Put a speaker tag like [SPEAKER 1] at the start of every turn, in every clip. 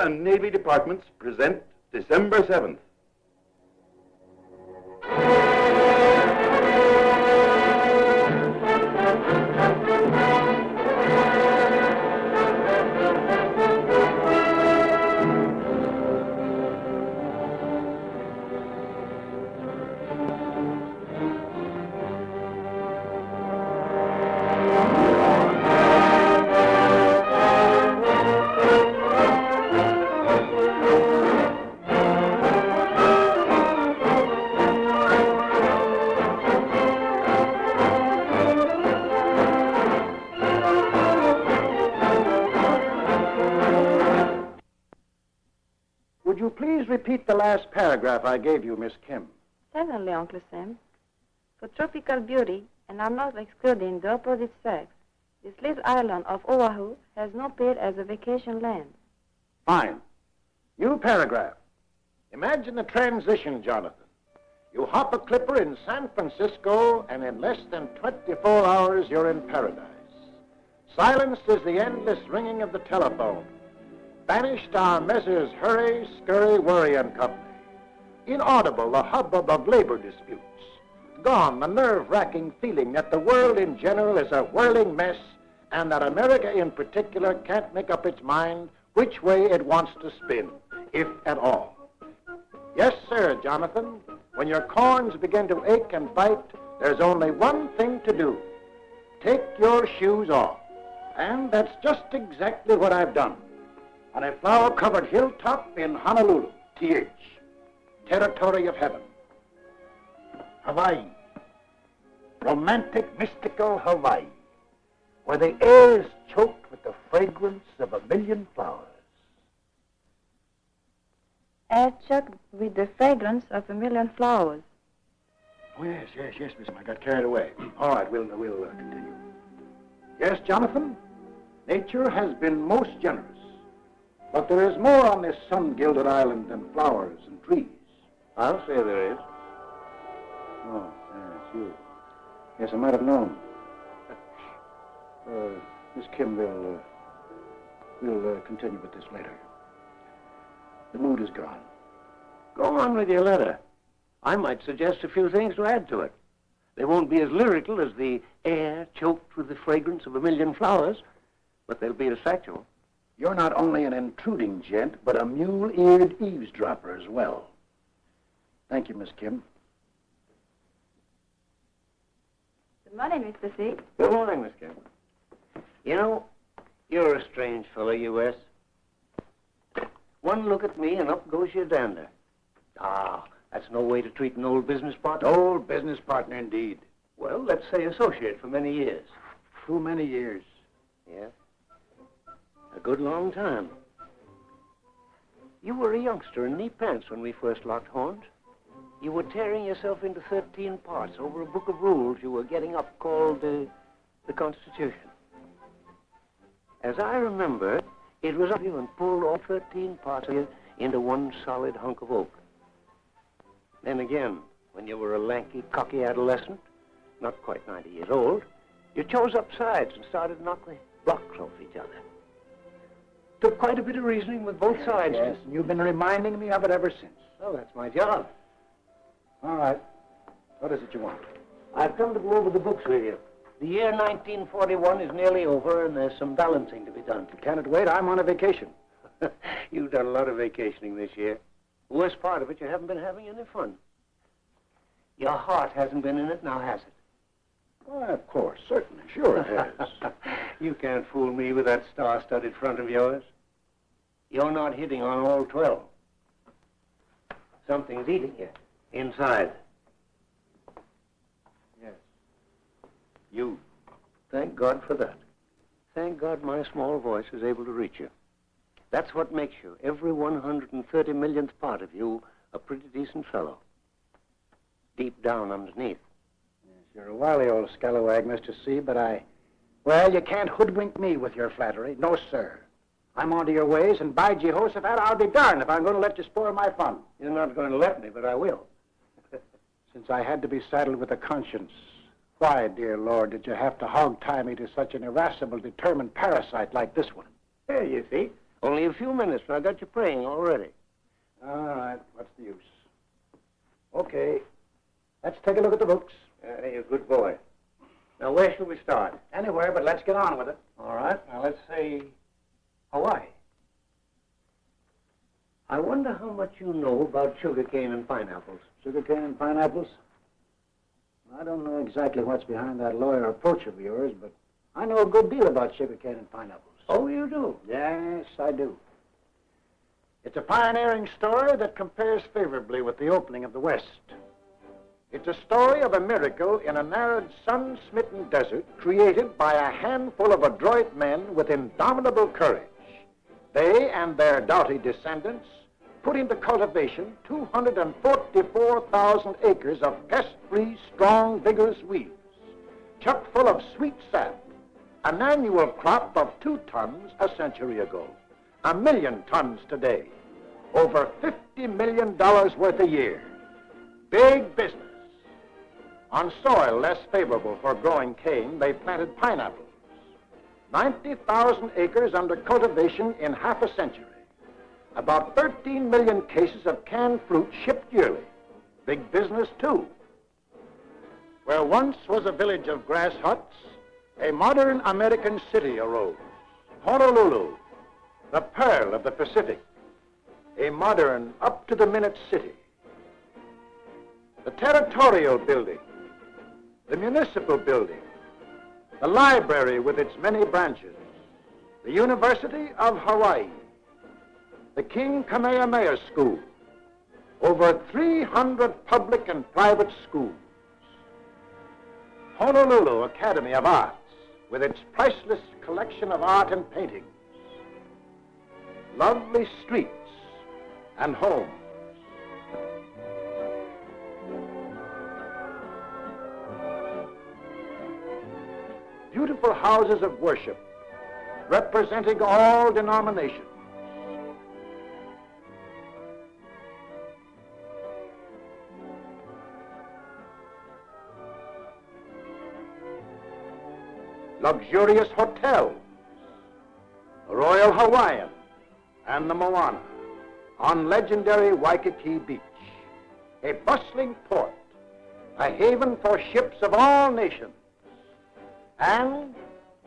[SPEAKER 1] and Navy departments present December 7th.
[SPEAKER 2] Would you please repeat the last paragraph I gave you, Miss Kim?
[SPEAKER 3] Certainly, Uncle Sam. For tropical beauty, and I'm not excluding the opposite sex, this little island of Oahu has no peer as a vacation land.
[SPEAKER 2] Fine. New paragraph. Imagine the transition, Jonathan. You hop a clipper in San Francisco, and in less than 24 hours, you're in paradise. Silenced is the endless ringing of the telephone. Vanished are Messrs. Hurry, Scurry, Worry and Company. Inaudible the hubbub of labor disputes. Gone the nerve-wracking feeling that the world in general is a whirling mess and that America in particular can't make up its mind which way it wants to spin, if at all. Yes, sir, Jonathan, when your corns begin to ache and bite, there's only one thing to do. Take your shoes off. And that's just exactly what I've done. On a flower-covered hilltop in Honolulu, TH, territory of heaven. Hawaii, romantic, mystical Hawaii, where the air is choked with the fragrance of a million flowers.
[SPEAKER 3] Air choked with the fragrance of a million flowers.
[SPEAKER 2] Oh, yes, Miss. I got carried away. All right, we'll continue. Yes, Jonathan, nature has been most generous. But there is more on this sun-gilded island than flowers and trees.
[SPEAKER 4] I'll say there is.
[SPEAKER 2] Oh, it's you. Yes, I might have known. Miss Kim, we'll continue with this later. The mood is gone.
[SPEAKER 4] Go on with your letter. I might suggest a few things to add to it. They won't be as lyrical as the air choked with the fragrance of a million flowers, but they'll be as factual.
[SPEAKER 2] You're not only an intruding gent, but a mule-eared eavesdropper as well. Thank you, Miss Kim.
[SPEAKER 3] Good morning, Mr. C.
[SPEAKER 4] Good morning, Miss Kim. You know, you're a strange fellow, U.S. One look at me and up goes your dander. Ah, that's no way to treat an old business partner.
[SPEAKER 2] Old business partner, indeed.
[SPEAKER 4] Well, let's say associate for many years.
[SPEAKER 2] Too many years.
[SPEAKER 4] Yeah. A good long time. You were a youngster in knee pants when we first locked horns. You were tearing yourself into 13 parts over a book of rules you were getting up called the Constitution. As I remember, it was up you and pulled all 13 parts of you into one solid hunk of oak. Then again, when you were a lanky, cocky adolescent, not quite 90 years old, you chose up sides and started to knock the blocks off each other. Took quite a bit of reasoning with both sides.
[SPEAKER 2] Yes, and you've been reminding me of it ever since.
[SPEAKER 4] Oh, that's my job.
[SPEAKER 2] All right. What is it you want?
[SPEAKER 4] I've come to go over the books with you. The year 1941 is nearly over, and there's some balancing to be done.
[SPEAKER 2] Can it wait? I'm on a vacation.
[SPEAKER 4] You've done a lot of vacationing this year. The worst part of it, you haven't been having any fun. Your heart hasn't been in it, now has it?
[SPEAKER 2] Why, of course, certainly. Sure it has.
[SPEAKER 4] You can't fool me with that star-studded front of yours. You're not hitting on all 12. Something's eating you inside.
[SPEAKER 2] Yes.
[SPEAKER 4] You. Thank God for that. Thank God my small voice is able to reach you. That's what makes you, every 130 millionth part of you, a pretty decent fellow. Deep down underneath.
[SPEAKER 2] Yes, you're a wily old scalawag, Mr. C., but well, you can't hoodwink me with your flattery. No, sir. I'm onto your ways, and by Jehoshaphat, I'll be darned if I'm going to let you spoil my fun.
[SPEAKER 4] You're not going to let me, but I will.
[SPEAKER 2] Since I had to be saddled with a conscience, why, dear Lord, did you have to hog-tie me to such an irascible, determined parasite like this one?
[SPEAKER 4] There, you see. Only a few minutes, and I got you praying already.
[SPEAKER 2] All right, what's the use? Okay, let's take a look at the books.
[SPEAKER 4] You're a good boy. Now, where shall we start?
[SPEAKER 2] Anywhere, but let's get on with it.
[SPEAKER 4] All right, now let's say Hawaii. I wonder how much you know about sugarcane and pineapples.
[SPEAKER 2] Sugarcane and pineapples? I don't know exactly what's behind that lawyer approach of yours, but I know a good deal about sugarcane and pineapples.
[SPEAKER 4] Oh, you do?
[SPEAKER 2] Yes, I do. It's a pioneering story that compares favorably with the opening of the West. It's a story of a miracle in an arid, sun-smitten desert created by a handful of adroit men with indomitable courage. They and their doughty descendants put into cultivation 244,000 acres of pest-free, strong, vigorous weeds, chock full of sweet sap, an annual crop of 2 tons a century ago, 1 million tons today, over $50 million worth a year. Big business. On soil less favorable for growing cane, they planted pineapples. 90,000 acres under cultivation in half a century. About 13 million cases of canned fruit shipped yearly. Big business, too. Where once was a village of grass huts, a modern American city arose. Honolulu, the pearl of the Pacific. A modern, up-to-the-minute city. The territorial building, the municipal building, the library with its many branches, the University of Hawaii, the King Kamehameha School, over 300 public and private schools. Honolulu Academy of Arts, with its priceless collection of art and paintings. Lovely streets and homes. Beautiful houses of worship, representing all denominations. Luxurious hotels, the Royal Hawaiian and the Moana on legendary Waikiki Beach, a bustling port, a haven for ships of all nations, and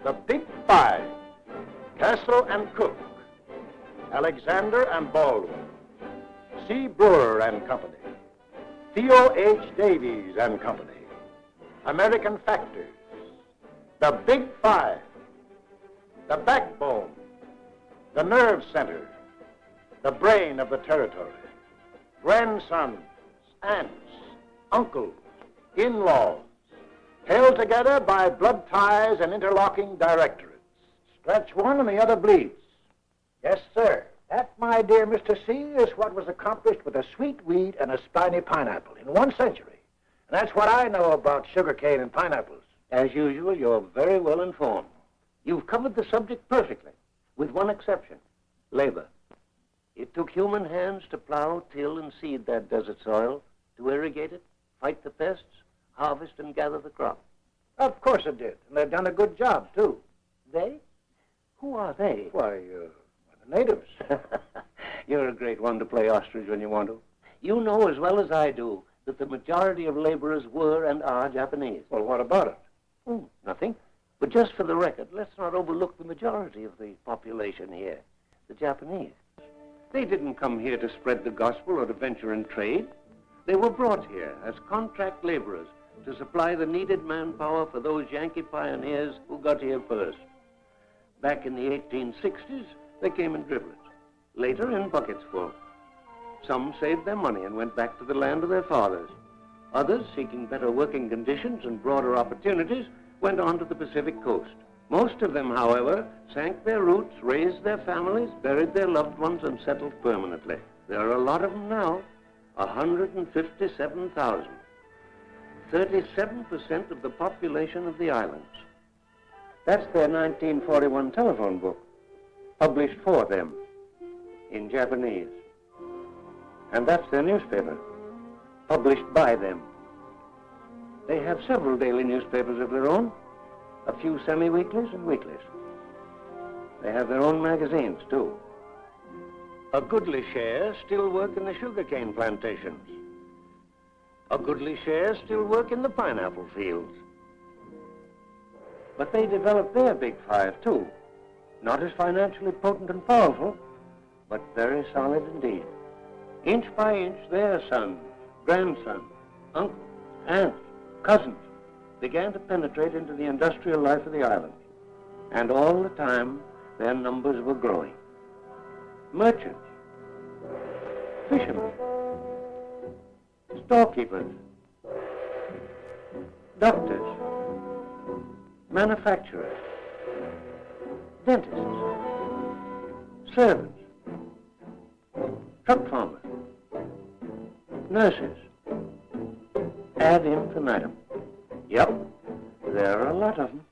[SPEAKER 2] the Big Five, Castle and Cook, Alexander and Baldwin, C. Brewer and Company, Theo H. Davies and Company, American Factors, the Big Five, the backbone, the nerve center, the brain of the territory, grandsons, aunts, uncles, in-laws, held together by blood ties and interlocking directorates. Scratch one and the other bleeds. Yes, sir. That, my dear Mr. C., is what was accomplished with a sweet weed and a spiny pineapple in 1 century. And that's what I know about sugarcane and pineapples.
[SPEAKER 4] As usual, you're very well informed. You've covered the subject perfectly, with one exception, labor. It took human hands to plow, till, and seed that desert soil, to irrigate it, fight the pests, harvest and gather the crop.
[SPEAKER 2] Of course it did. And they've done a good job, too.
[SPEAKER 4] They? Who are they?
[SPEAKER 2] Why, the natives.
[SPEAKER 4] You're a great one to play ostrich when you want to. You know as well as I do that the majority of laborers were and are Japanese.
[SPEAKER 2] Well, what about it?
[SPEAKER 4] Oh, nothing. But just for the record, let's not overlook the majority of the population here, the Japanese. They didn't come here to spread the gospel or to venture in trade. They were brought here as contract laborers to supply the needed manpower for those Yankee pioneers who got here first. Back in the 1860s, they came in driblets, later in buckets full. Some saved their money and went back to the land of their fathers. Others, seeking better working conditions and broader opportunities, went on to the Pacific coast. Most of them, however, sank their roots, raised their families, buried their loved ones, and settled permanently. There are a lot of them now, 157,000. 37% of the population of the islands. That's their 1941 telephone book, published for them in Japanese. And that's their newspaper, published by them. They have several daily newspapers of their own, a few semi-weeklies and weeklies. They have their own magazines, too. A goodly share still work in the sugarcane plantations. A goodly share still work in the pineapple fields. But they developed their big five, too. Not as financially potent and powerful, but very solid indeed. Inch by inch, their sons, grandsons, uncles, aunts, cousins began to penetrate into the industrial life of the island. And all the time, their numbers were growing. Merchants, fishermen, storekeepers, doctors, manufacturers, dentists, servants, truck farmers, nurses, ad infinitum. Yep, there are a lot of them.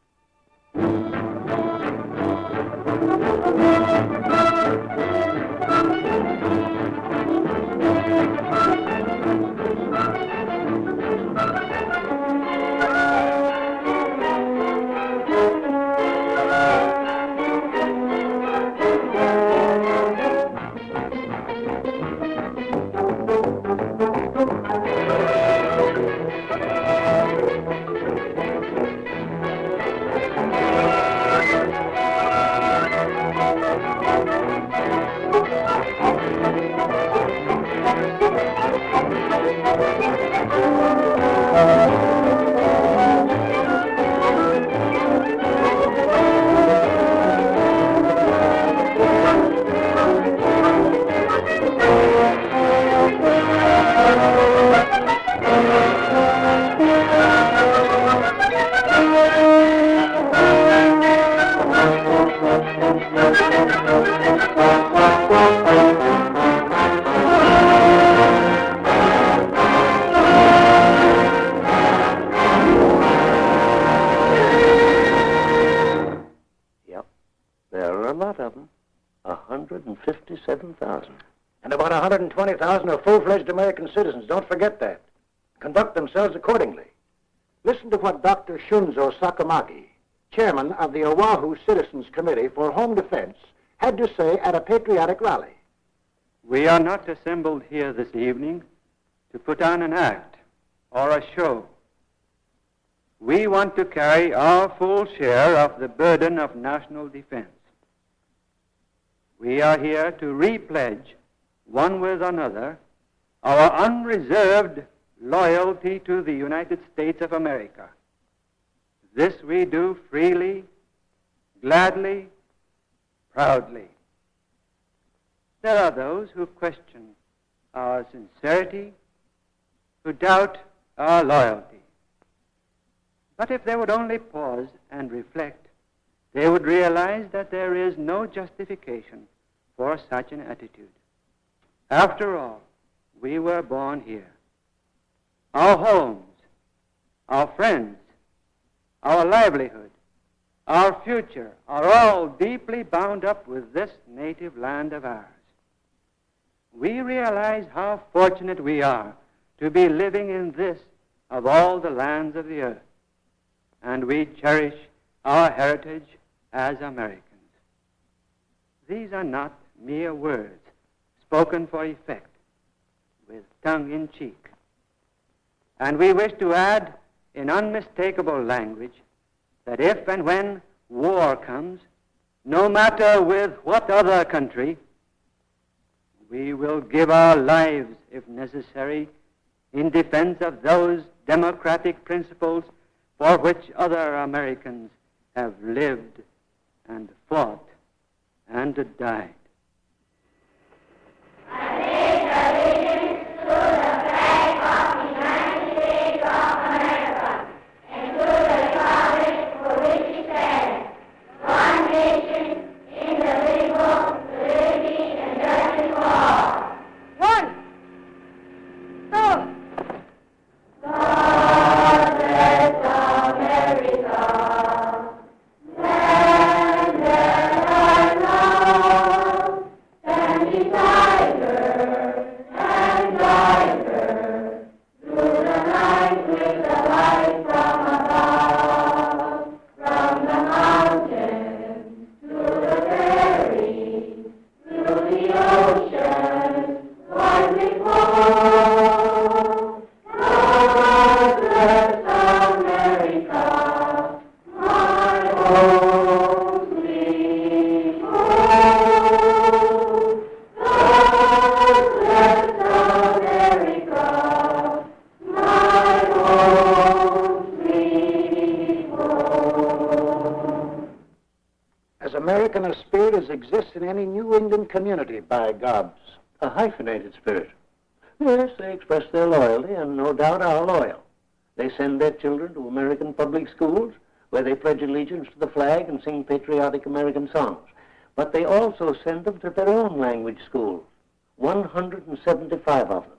[SPEAKER 4] There are a lot of them. 157,000.
[SPEAKER 2] And about 120,000 are full-fledged American citizens. Don't forget that. Conduct themselves accordingly. Listen to what Dr. Shunzo Sakamaki, chairman of the Oahu Citizens Committee for Home Defense, had to say at a patriotic rally.
[SPEAKER 5] We are not assembled here this evening to put on an act or a show. We want to carry our full share of the burden of national defense. We are here to repledge, one with another, our unreserved loyalty to the United States of America. This we do freely, gladly, proudly. There are those who question our sincerity, who doubt our loyalty. But if they would only pause and reflect, they would realize that there is no justification for such an attitude. After all, we were born here. Our homes, our friends, our livelihood, our future are all deeply bound up with this native land of ours. We realize how fortunate we are to be living in this of all the lands of the earth, and we cherish our heritage as Americans. These are not mere words spoken for effect, with tongue in cheek. And we wish to add in unmistakable language that if and when war comes, no matter with what other country, we will give our lives, if necessary, in defense of those democratic principles for which other Americans have lived and fought and died.
[SPEAKER 6] Ocean.
[SPEAKER 2] exists in any New England community, by gobs.
[SPEAKER 4] A hyphenated spirit. Yes, they express their loyalty and no doubt are loyal. They send their children to American public schools where they pledge allegiance to the flag and sing patriotic American songs. But they also send them to their own language schools, 175 of them,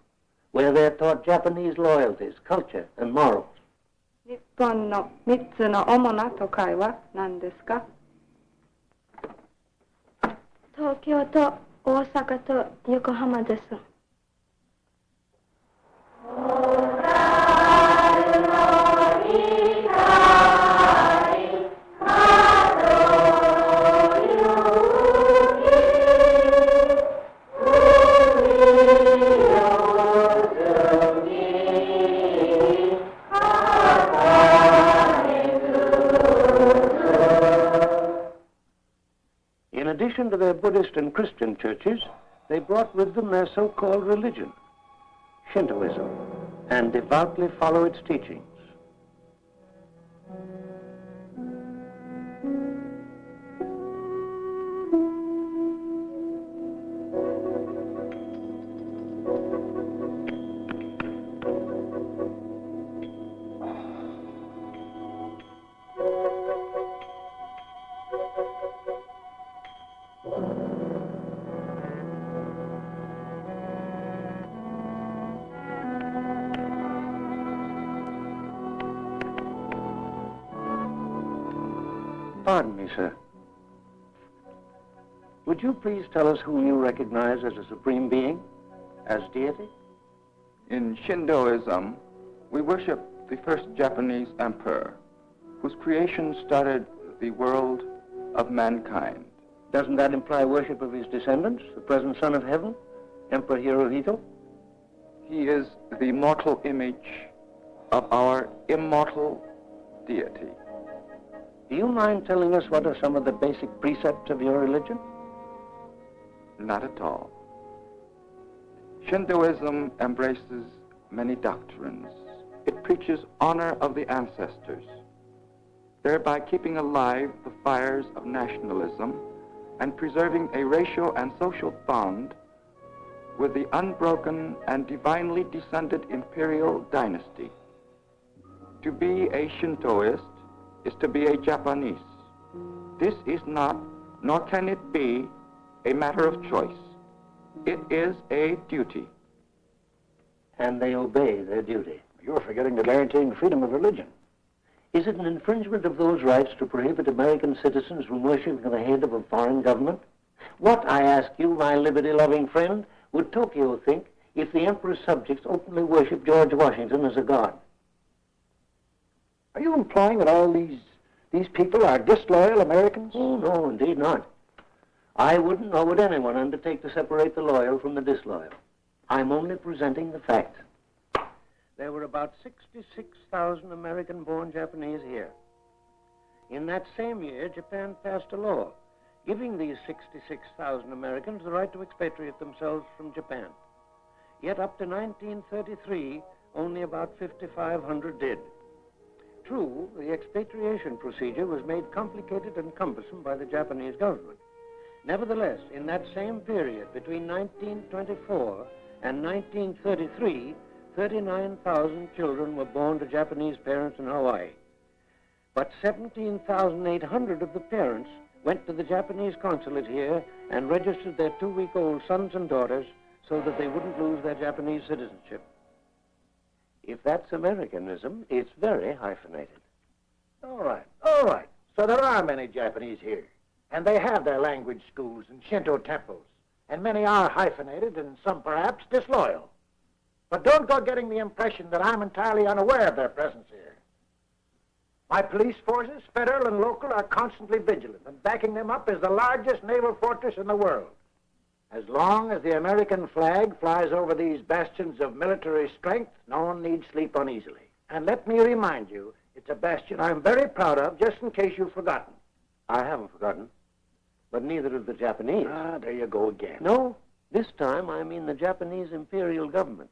[SPEAKER 4] where they're taught Japanese loyalties, culture, and morals.
[SPEAKER 3] 日本の3つの主な都会は何ですか？東京と大阪と横浜です。
[SPEAKER 4] In addition to their Buddhist and Christian churches, they brought with them their so-called religion, Shintoism, and devoutly follow its teachings. Pardon me, sir. Would you please tell us whom you recognize as a supreme being, as deity?
[SPEAKER 6] In Shintoism, we worship the first Japanese emperor, whose creation started the world of mankind.
[SPEAKER 4] Doesn't that imply worship of his descendants, the present son of heaven, Emperor Hirohito?
[SPEAKER 6] He is the mortal image of our immortal deity.
[SPEAKER 4] Do you mind telling us what are some of the basic precepts of your religion?
[SPEAKER 6] Not at all. Shintoism embraces many doctrines. It preaches honor of the ancestors, thereby keeping alive the fires of nationalism and preserving a racial and social bond with the unbroken and divinely descended imperial dynasty. To be a Shintoist is to be a Japanese. This is not, nor can it be, a matter of choice. It is a duty.
[SPEAKER 4] And they obey their duty.
[SPEAKER 2] You're forgetting the guaranteeing freedom of religion.
[SPEAKER 4] Is it an infringement of those rights to prohibit American citizens from worshiping the head of a foreign government? What, I ask you, my liberty-loving friend, would Tokyo think if the emperor's subjects openly worship George Washington as a god?
[SPEAKER 2] Are you implying that all these people are disloyal Americans?
[SPEAKER 4] Oh, no, indeed not. I wouldn't, nor would anyone undertake to separate the loyal from the disloyal. I'm only presenting the facts. There were about 66,000 American-born Japanese here. In that same year, Japan passed a law giving these 66,000 Americans the right to expatriate themselves from Japan. Yet up to 1933, only about 5,500 did. True, the expatriation procedure was made complicated and cumbersome by the Japanese government. Nevertheless, in that same period, between 1924 and 1933, 39,000 children were born to Japanese parents in Hawaii. But 17,800 of the parents went to the Japanese consulate here and registered their 2-week-old sons and daughters so that they wouldn't lose their Japanese citizenship. If that's Americanism, it's very hyphenated.
[SPEAKER 2] All right. So there are many Japanese here, and they have their language schools and Shinto temples, and many are hyphenated and some perhaps disloyal. But don't go getting the impression that I'm entirely unaware of their presence here. My police forces, federal and local, are constantly vigilant, and backing them up is the largest naval fortress in the world. As long as the American flag flies over these bastions of military strength, no one need sleep uneasily. And let me remind you, it's a bastion I'm very proud of, just in case you've forgotten.
[SPEAKER 4] I haven't forgotten, but neither have the Japanese.
[SPEAKER 2] Ah, there you go again.
[SPEAKER 4] No, this time I mean the Japanese imperial government,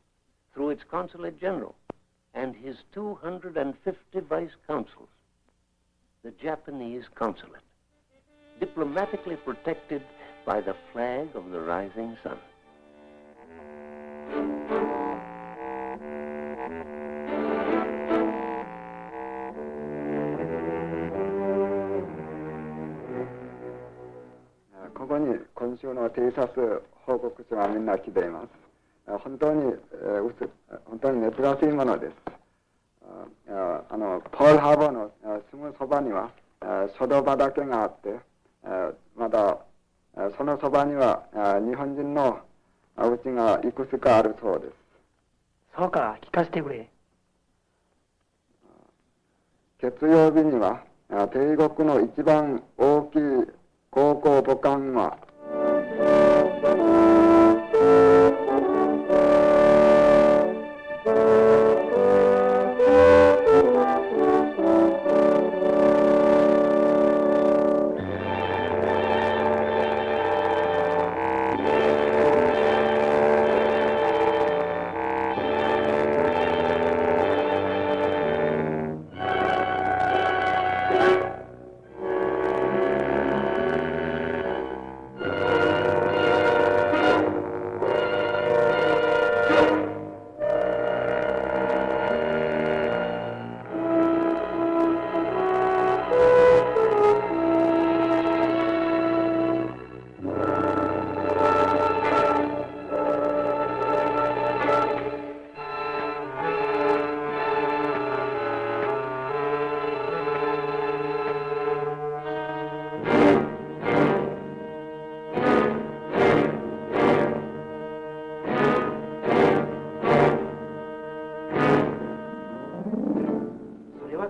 [SPEAKER 4] through its consulate general and his 250 vice consuls. The Japanese consulate, diplomatically protected by the flag of the rising sun.
[SPEAKER 5] ここに今週の偵察報告書がみんな来ています。本当に珍しいものです。ポールハーバーのすぐそばには書道畑があって、まだそのそばには日本人のうちがいくつかあるそうです。
[SPEAKER 7] そうか、聞かせてくれ。
[SPEAKER 5] 月曜日には帝国の一番大きい航空母艦は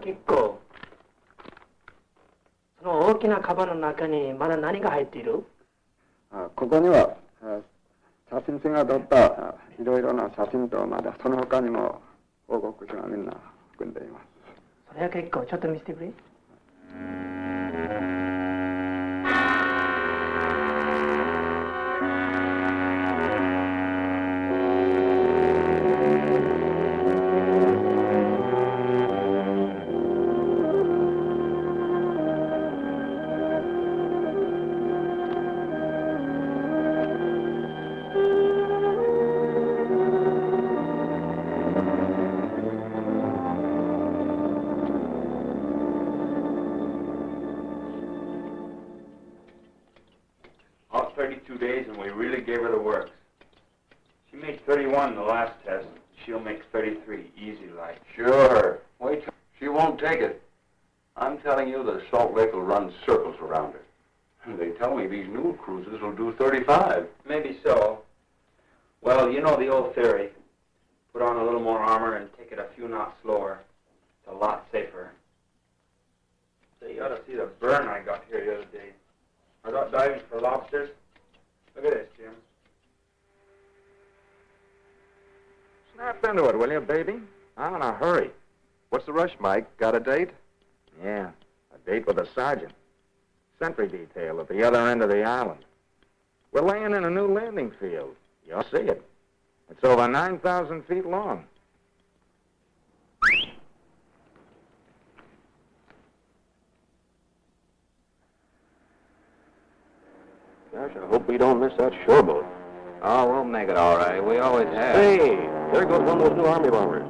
[SPEAKER 7] 結構。その大きなカバンの中にまだ何が入っている？
[SPEAKER 5] ここには写真師が撮ったいろいろな写真とまだその他にも報告書がみんな含んでいます。
[SPEAKER 7] それは結構。ちょっと見せてくれ。
[SPEAKER 1] Out 32 days and we really gave her the works. She made 31 the last test. She'll make 33, easy like.
[SPEAKER 8] Sure. Wait, she won't take it. I'm telling you, the Salt Lake will run circles around her. They tell me these new cruises will do 35.
[SPEAKER 1] Maybe so. Well, you know the old theory. Put on a little more armor and take it a few knots slower. It's a lot safer. So you ought to see the burn I got here the other day. I got diving for lobsters. Look at this, Jim.
[SPEAKER 2] Snap into it, will you, baby? I'm in a hurry.
[SPEAKER 9] What's the rush, Mike? Got a date?
[SPEAKER 2] Yeah, a date with a sergeant. Sentry detail at the other end of the island. We're laying in a new landing field. You'll see it. It's over 9,000 feet long.
[SPEAKER 8] Gosh, I hope we don't miss that shoreboat.
[SPEAKER 6] Oh, we'll make it all right. We always have.
[SPEAKER 8] Hey, there goes one of those new Army bombers.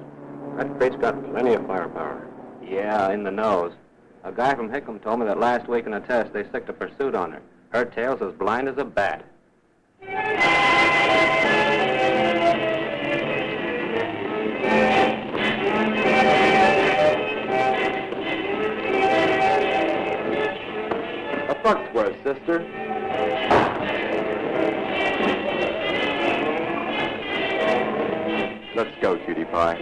[SPEAKER 8] That crate's got plenty of firepower.
[SPEAKER 6] Yeah, in the nose. A guy from Hickam told me that last week in a test they sicked a pursuit on her. Her tail's as blind as a bat.
[SPEAKER 9] A buck's worth, sister. Let's go, cutie pie.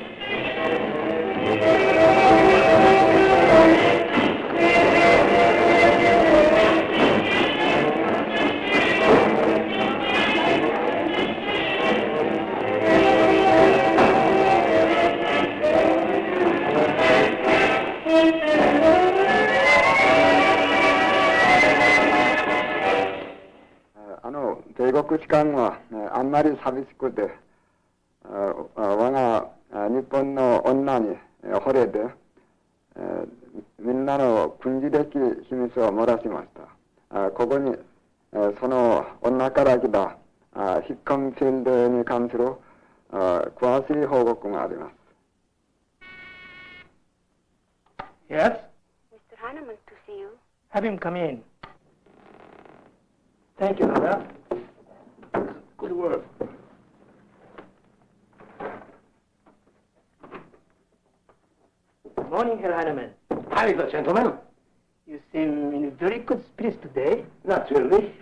[SPEAKER 5] 대국機関はあんまり寂しくて我が日本の女に惚れてみんなの軍事的秘密を漏らしました。ここに
[SPEAKER 10] その女から来た引っ込みフィールドに関する詳しい報告があります。
[SPEAKER 7] Yes?
[SPEAKER 3] Mr. Heinemann to see you.
[SPEAKER 7] Have him come in. Thank you, Nora. Good work. Good morning, Herr Heinemann.
[SPEAKER 2] Howdy, the gentlemen.
[SPEAKER 7] You seem in very good spirits today.
[SPEAKER 2] Not really.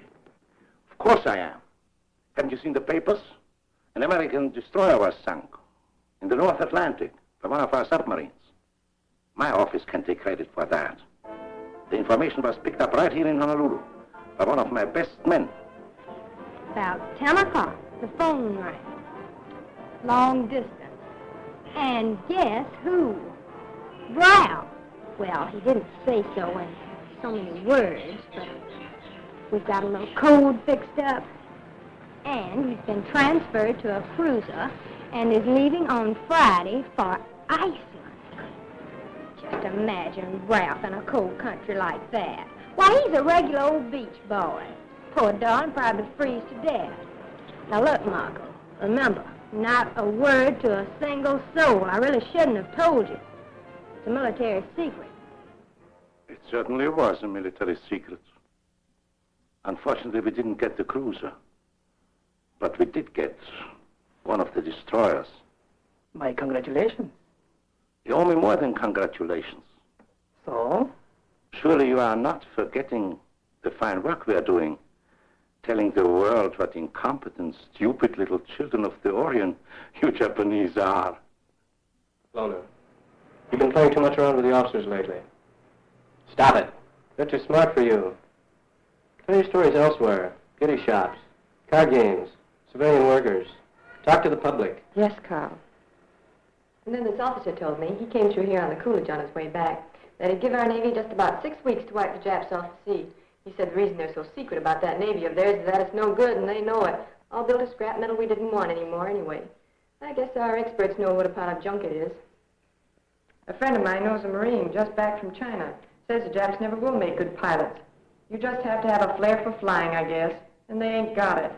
[SPEAKER 2] Of course I am. Haven't you seen the papers? An American destroyer was sunk in the North Atlantic by one of our submarines. My office can take credit for that. The information was picked up right here in Honolulu by one of my best men.
[SPEAKER 11] About 10 o'clock, the phone rang. Long distance. And guess who? Brown. Well, he didn't say so in so many words, but we've got a little code fixed up. And he's been transferred to a cruiser and is leaving on Friday for Iceland. Just imagine Ralph in a cold country like that. Why, he's a regular old beach boy. Poor darn, probably freeze to death. Now look, Marco, remember, not a word to a single soul. I really shouldn't have told you. It's a military secret.
[SPEAKER 2] It certainly was a military secret. Unfortunately, we didn't get the cruiser. But we did get one of the destroyers.
[SPEAKER 7] My congratulations.
[SPEAKER 2] You owe me more than congratulations.
[SPEAKER 7] So?
[SPEAKER 2] Surely you are not forgetting the fine work we are doing, telling the world what incompetent, stupid little children of the Orient you Japanese are.
[SPEAKER 12] Loner, you've been playing too much around with the officers lately. Stop it. They're too smart for you. Tell your stories elsewhere. Goodie shops, card games, civilian workers. Talk to the public.
[SPEAKER 13] Yes, Carl. And then this officer told me, he came through here on the Coolidge on his way back, that he'd give our Navy just about 6 weeks to wipe the Japs off the sea. He said the reason they're so secret about that Navy of theirs is that it's no good and they know it. All built of scrap metal we didn't want anymore anyway. I guess our experts know what a pile of junk it is.
[SPEAKER 14] A friend of mine knows a Marine just back from China. Says the Japs never will make good pilots. You just have to have a flair for flying, I guess, and they ain't got it.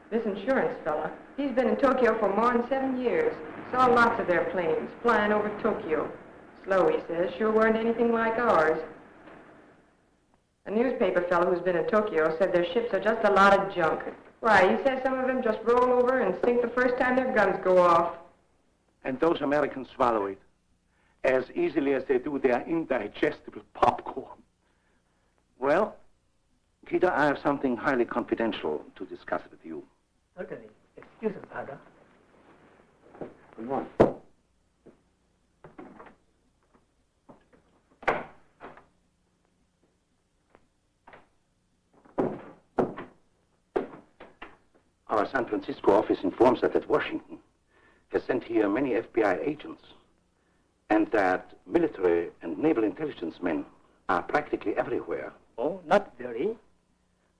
[SPEAKER 14] This insurance fella, he's been in Tokyo for more than 7 years. Saw lots of their planes flying over Tokyo. Slow, he says, sure weren't anything like ours. A newspaper fellow who's been in Tokyo said their ships are just a lot of junk. Why, he says some of them just roll over and sink the first time their guns go off.
[SPEAKER 2] And those Americans swallow it as easily as they do their indigestible popcorn. Well, Peter, I have something highly confidential to discuss with you.
[SPEAKER 7] Certainly. Excuse us, Father.
[SPEAKER 2] Good morning. Our San Francisco office informs that Washington has sent here many FBI agents and that military and naval intelligence men are practically everywhere.
[SPEAKER 7] Oh, not very.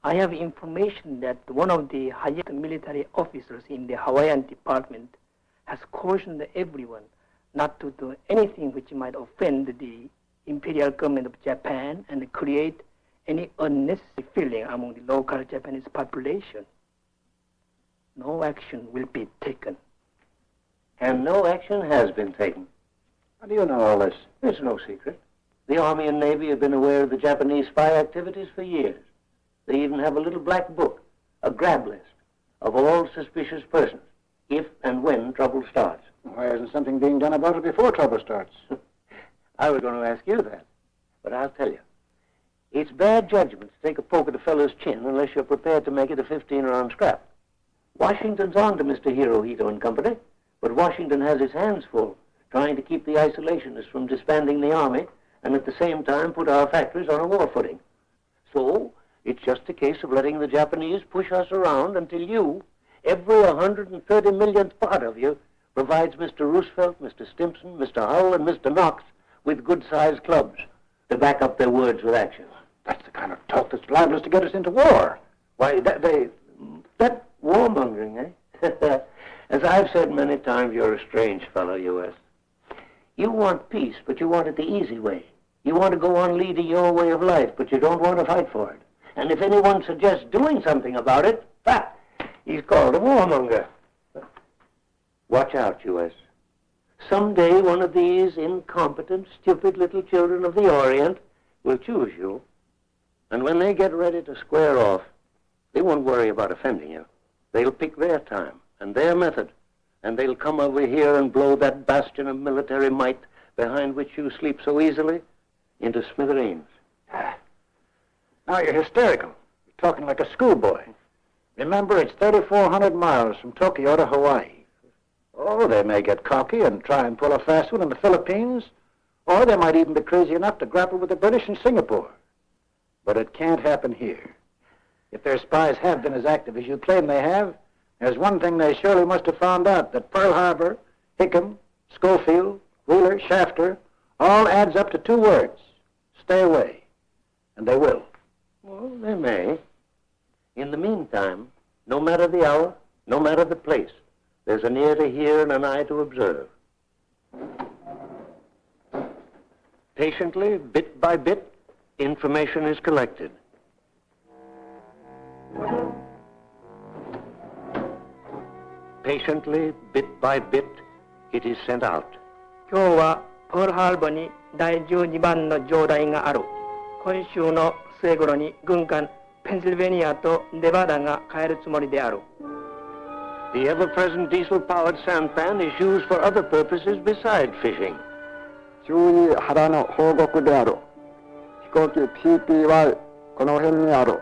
[SPEAKER 7] I have information that one of the highest military officers in the Hawaiian department has cautioned everyone not to do anything which might offend the imperial government of Japan and create any unnecessary feeling among the local Japanese population. No action will be taken.
[SPEAKER 4] And no action has been taken. How do you know all this? It's no secret. The Army and Navy have been aware of the Japanese spy activities for years. They even have a little black book, a grab list, of all suspicious persons, if and when trouble starts.
[SPEAKER 2] Why isn't something being done about it before trouble starts?
[SPEAKER 4] I was going to ask you that, but I'll tell you. It's bad judgment to take a poke at a fellow's chin unless you're prepared to make it a 15-round scrap. Washington's on to Mr. Hirohito and company, but Washington has his hands full trying to keep the isolationists from disbanding the Army and at the same time put our factories on a war footing. So, it's just a case of letting the Japanese push us around until you, every 130 millionth part of you, provides Mr. Roosevelt, Mr. Stimson, Mr. Hull, and Mr. Knox with good-sized clubs to back up their words with action.
[SPEAKER 2] That's the kind of talk that's liable to get us into war.
[SPEAKER 4] Why, that warmongering, eh? As I've said many times, you're a strange fellow, U.S. You want peace, but you want it the easy way. You want to go on leading your way of life, but you don't want to fight for it. And if anyone suggests doing something about it, he's called a warmonger. Watch out, U.S. Someday one of these incompetent, stupid little children of the Orient will choose you. And when they get ready to square off, they won't worry about offending you. They'll pick their time and their method, and they'll come over here and blow that bastion of military might behind which you sleep so easily into smithereens.
[SPEAKER 2] Now you're hysterical. You're talking like a schoolboy. Remember, it's 3,400 miles from Tokyo to Hawaii. Oh, they may get cocky and try and pull a fast one in the Philippines, or they might even be crazy enough to grapple with the British in Singapore. But it can't happen here. If their spies have been as active as you claim they have, there's one thing they surely must have found out, that Pearl Harbor, Hickam, Schofield, Wheeler, Shafter, all adds up to 2 words: stay away. And they will.
[SPEAKER 4] Well, they may. In the meantime, no matter the hour, no matter the place, there's an ear to hear and an eye to observe. Patiently, bit by bit, information is collected. Patiently, bit by bit, it is sent out.
[SPEAKER 7] 今日はポールハーバーに第12番の上代がある。今週の末頃に軍艦ペンシルベニアとネバダが帰るつもりである。
[SPEAKER 4] The ever-present diesel-powered sampan is used for other purposes besides fishing.
[SPEAKER 10] 注意腹の報告である。飛行機 PPY この辺にある。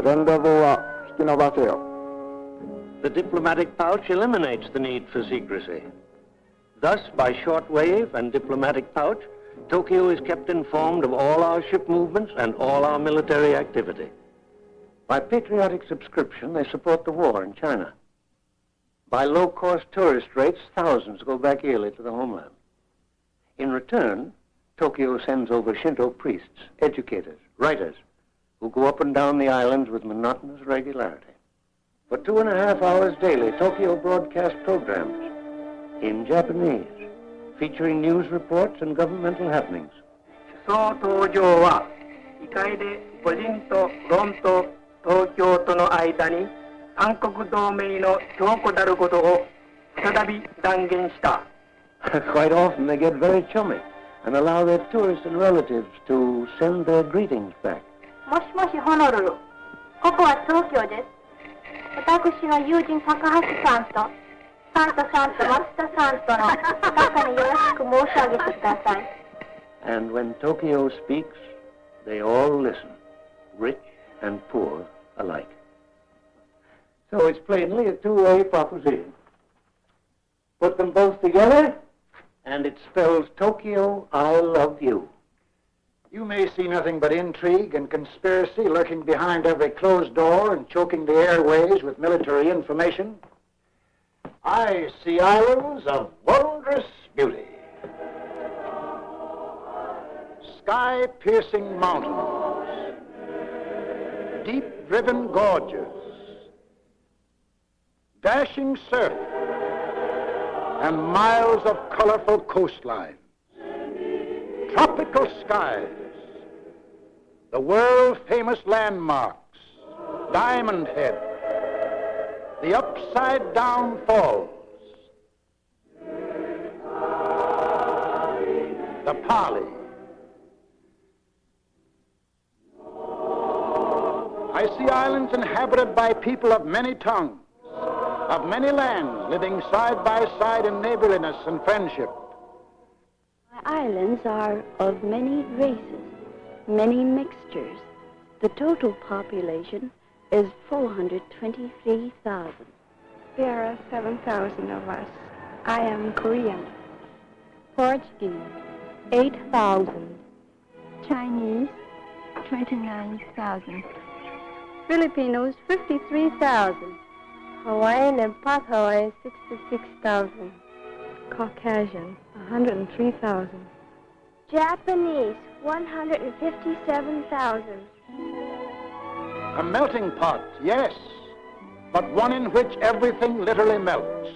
[SPEAKER 10] レンドブは引き延ばせよ。
[SPEAKER 4] The diplomatic pouch eliminates the need for secrecy. Thus, by shortwave and diplomatic pouch, Tokyo is kept informed of all our ship movements and all our military activity. By patriotic subscription, they support the war in China. By low-cost tourist rates, thousands go back yearly to the homeland. In return, Tokyo sends over Shinto priests, educators, writers, who go up and down the islands with monotonous regularity. For 2.5 hours daily, Tokyo broadcasts programs in Japanese, featuring news reports and governmental happenings.
[SPEAKER 7] 首相登場は議会で個人と論と東京との間に三国同盟の強固たることを再び断言した。
[SPEAKER 4] Quite often they get very chummy and allow their tourists and relatives to send their greetings back.
[SPEAKER 11] もしもしホノルル、ここは東京です。私の友人高橋さんとサンタさんと松田さんとの中によろしく申し上げてください。
[SPEAKER 4] And when Tokyo speaks, they all listen, rich and poor alike. So it's plainly a two-way proposition. Put them both together, and it spells Tokyo, I love you.
[SPEAKER 2] You may see nothing but intrigue and conspiracy lurking behind every closed door and choking the airways with military information. I see islands of wondrous beauty, sky-piercing mountains, deep-driven gorges, dashing surf, and miles of colorful coastlines, tropical skies, the world-famous landmarks, Diamond Head, the upside-down falls, the Pali. I see islands inhabited by people of many tongues, of many lands, living side by side in neighborliness and friendship.
[SPEAKER 3] My islands are of many races, many mixtures. The total population is 423,000.
[SPEAKER 15] There are 7,000 of us. I am Korean. Portuguese, 8,000. Chinese, 29,000.
[SPEAKER 3] Filipinos, 53,000.
[SPEAKER 15] Hawaiian and Part Hawaii, 66,000.
[SPEAKER 3] Caucasian, 103,000.
[SPEAKER 11] Japanese, 157,000.
[SPEAKER 2] A melting pot, yes, but one in which everything literally melts.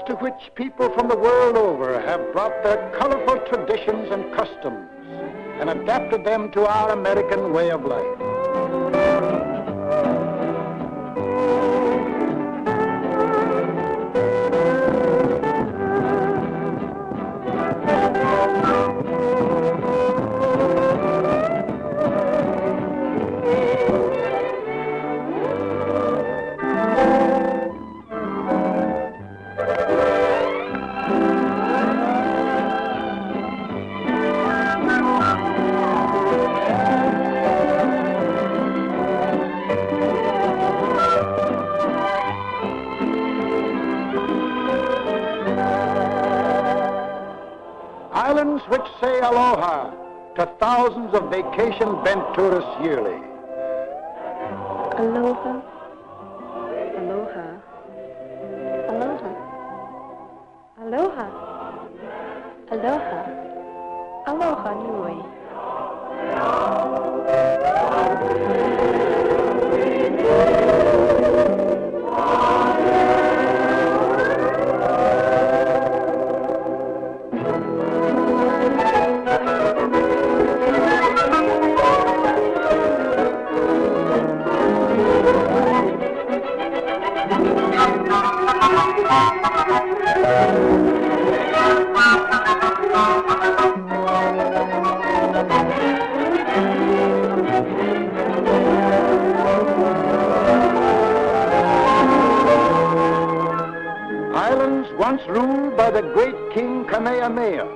[SPEAKER 2] to which people from the world over have brought their colorful traditions and customs and adapted them to our American way of life. Islands which say aloha to thousands of vacation-bent tourists yearly.
[SPEAKER 15] Aloha. Aloha. Aloha. Aloha. Aloha. Aloha nui.
[SPEAKER 2] Islands once ruled by the great King Kamehameha,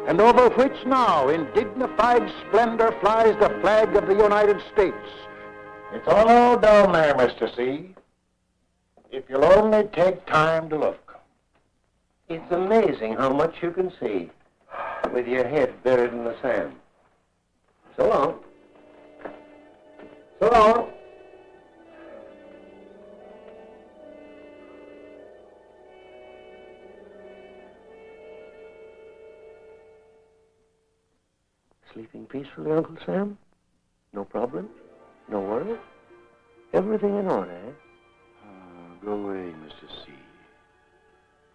[SPEAKER 2] and over which now in dignified splendor flies the flag of the United States.
[SPEAKER 16] It's all down there, Mr. C. If you'll only take time to look.
[SPEAKER 4] It's amazing how much you can see with your head buried in the sand. So long. So long. Sleeping peacefully, Uncle Sam? No problem? No worries? Everything in order, eh?
[SPEAKER 2] Go away, Mr. C.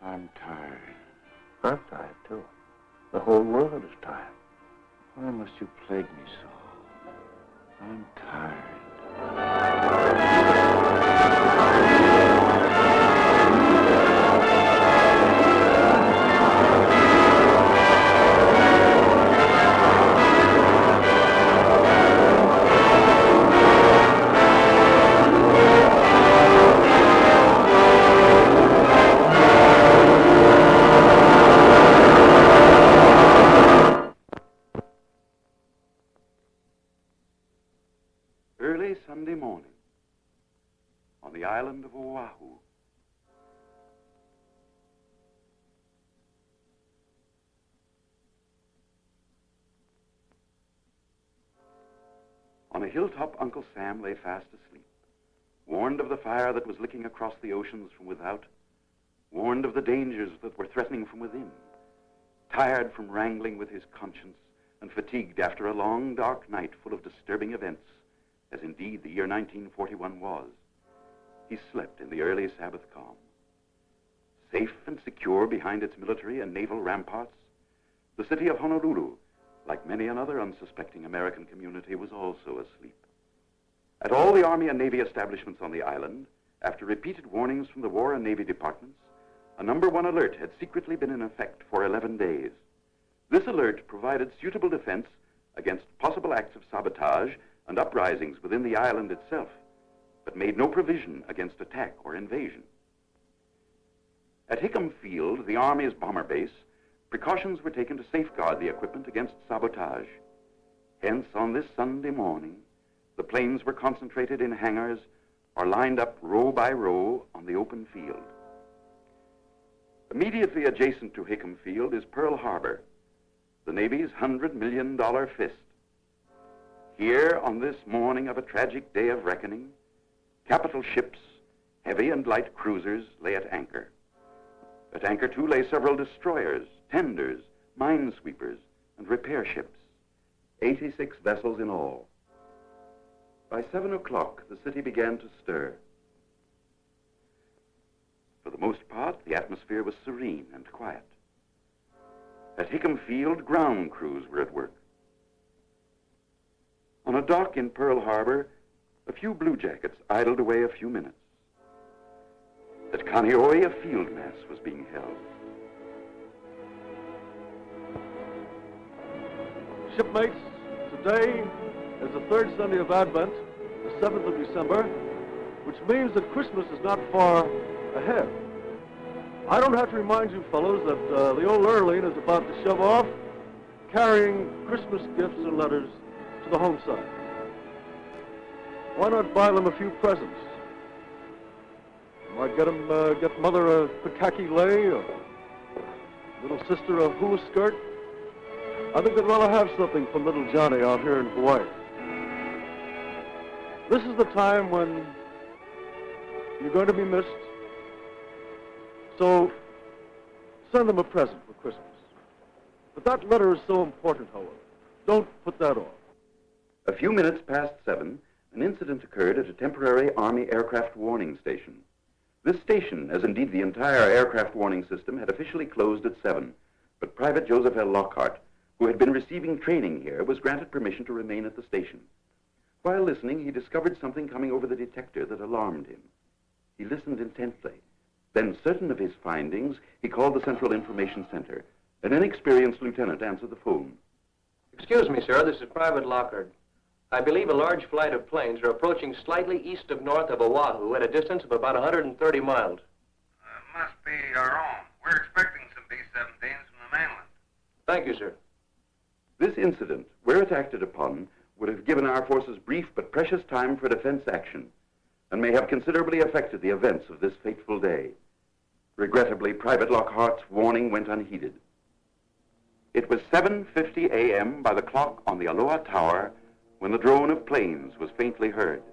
[SPEAKER 2] I'm tired.
[SPEAKER 4] I'm tired, too. The whole world is tired.
[SPEAKER 2] Why must you plague me so? I'm tired.
[SPEAKER 17] Early Sunday morning on the island of Oahu. On a hilltop, Uncle Sam lay fast asleep, warned of the fire that was licking across the oceans from without, warned of the dangers that were threatening from within, tired from wrangling with his conscience and fatigued after a long, dark night full of disturbing events, as indeed the year 1941 was. He slept in the early Sabbath calm. Safe and secure behind its military and naval ramparts, the city of Honolulu, like many another unsuspecting American community, was also asleep. At all the Army and Navy establishments on the island, after repeated warnings from the War and Navy departments, a number 1 alert had secretly been in effect for 11 days. This alert provided suitable defense against possible acts of sabotage and uprisings within the island itself, but made no provision against attack or invasion. At Hickam Field, the Army's bomber base, precautions were taken to safeguard the equipment against sabotage. Hence, on this Sunday morning, the planes were concentrated in hangars or lined up row by row on the open field. Immediately adjacent to Hickam Field is Pearl Harbor, the Navy's $100 million fist. Here, on this morning of a tragic day of reckoning, capital ships, heavy and light cruisers, lay at anchor. At anchor, too, lay several destroyers, tenders, minesweepers, and repair ships, 86 vessels in all. By 7 o'clock, the city began to stir. For the most part, the atmosphere was serene and quiet. At Hickam Field, ground crews were at work. On a dock in Pearl Harbor, a few bluejackets idled away a few minutes. At Kaneohe, a field mass was being held.
[SPEAKER 18] Shipmates, today is the third Sunday of Advent, the 7th of December, which means that Christmas is not far ahead. I don't have to remind you fellows that the old Lurleen is about to shove off, carrying Christmas gifts and letters to the home side. Why not buy them a few presents? Might get Mother a Pikaki lei, or little sister a hula skirt. I think they'd rather have something from little Johnny out here in Hawaii. This is the time when you're going to be missed. So send them a present for Christmas. But that letter is so important, however. Don't put that off.
[SPEAKER 17] A few minutes past 7, an incident occurred at a temporary Army aircraft warning station. This station, as indeed the entire aircraft warning system, had officially closed at 7, but Private Joseph L. Lockhart, who had been receiving training here, was granted permission to remain at the station. While listening, he discovered something coming over the detector that alarmed him. He listened intently. Then, certain of his findings, he called the Central Information Center. An inexperienced lieutenant answered the phone.
[SPEAKER 12] Excuse me, sir. This is Private Lockhart. I believe a large flight of planes are approaching slightly east of north of Oahu at a distance of about 130 miles.
[SPEAKER 19] Must be our own. We're expecting some B-17s from the mainland.
[SPEAKER 12] Thank you, sir.
[SPEAKER 17] This incident, where it acted upon, would have given our forces brief but precious time for defense action, and may have considerably affected the events of this fateful day. Regrettably, Private Lockhart's warning went unheeded. It was 7:50 a.m. by the clock on the Aloha Tower when the drone of planes was faintly heard.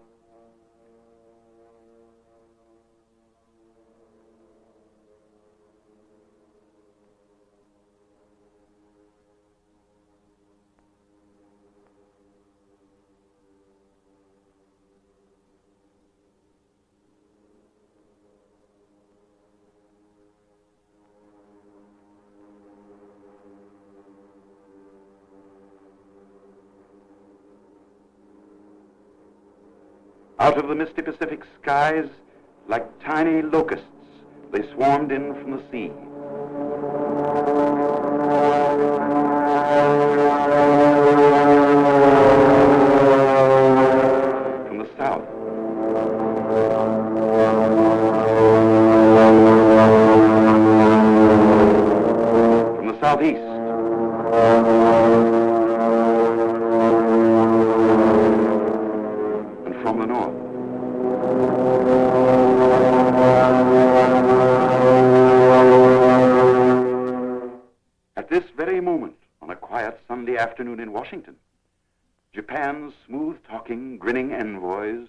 [SPEAKER 17] Out of the misty Pacific skies, like tiny locusts, they swarmed in from the sea. From the south. From the southeast. From the north. At this very moment, on a quiet Sunday afternoon in Washington, Japan's smooth-talking, grinning envoys,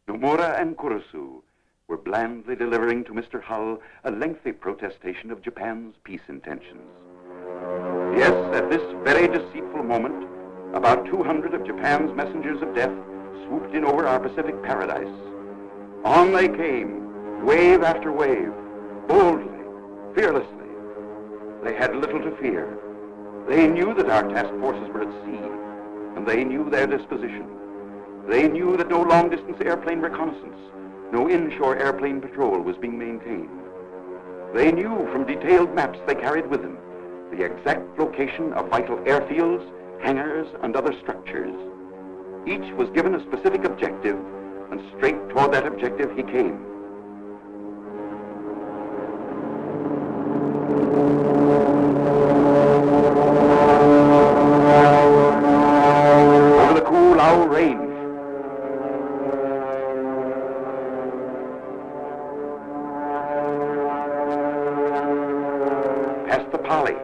[SPEAKER 17] Nomura and Kurosu, were blandly delivering to Mr. Hull a lengthy protestation of Japan's peace intentions. Yes, at this very deceitful moment, about 200 of Japan's messengers of death swooped in over our Pacific paradise. On they came, wave after wave, boldly, fearlessly. They had little to fear. They knew that our task forces were at sea, and they knew their disposition. They knew that no long-distance airplane reconnaissance, no inshore airplane patrol was being maintained. They knew from detailed maps they carried with them the exact location of vital airfields, hangars, and other structures. Each was given a specific objective, and straight toward that objective he came. Over the Koolau Range. Past the Pali.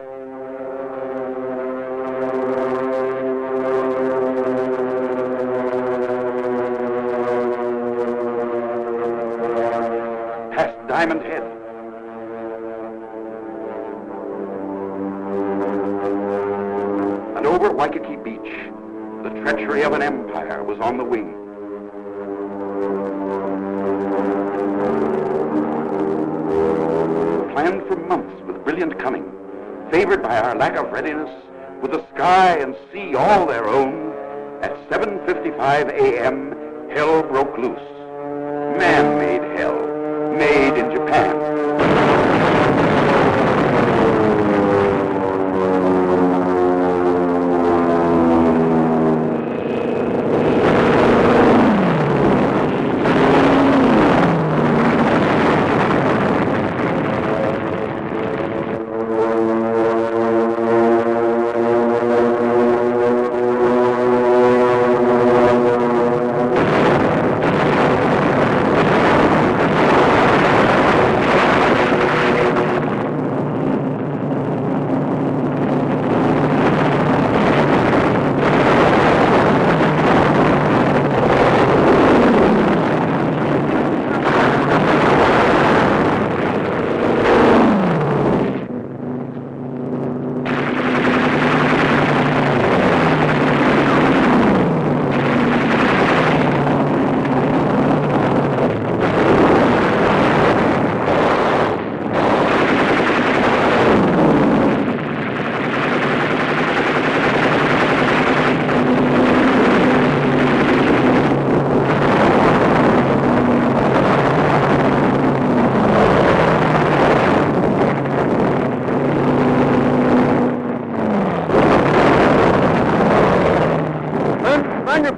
[SPEAKER 17] Diamond Head. And over Waikiki Beach, the treachery of an empire was on the wing. planned for months with brilliant cunning, favored by our lack of readiness, with the sky and sea all their own, at 7:55 a.m., hell broke loose. Man-made hell, made in Japan.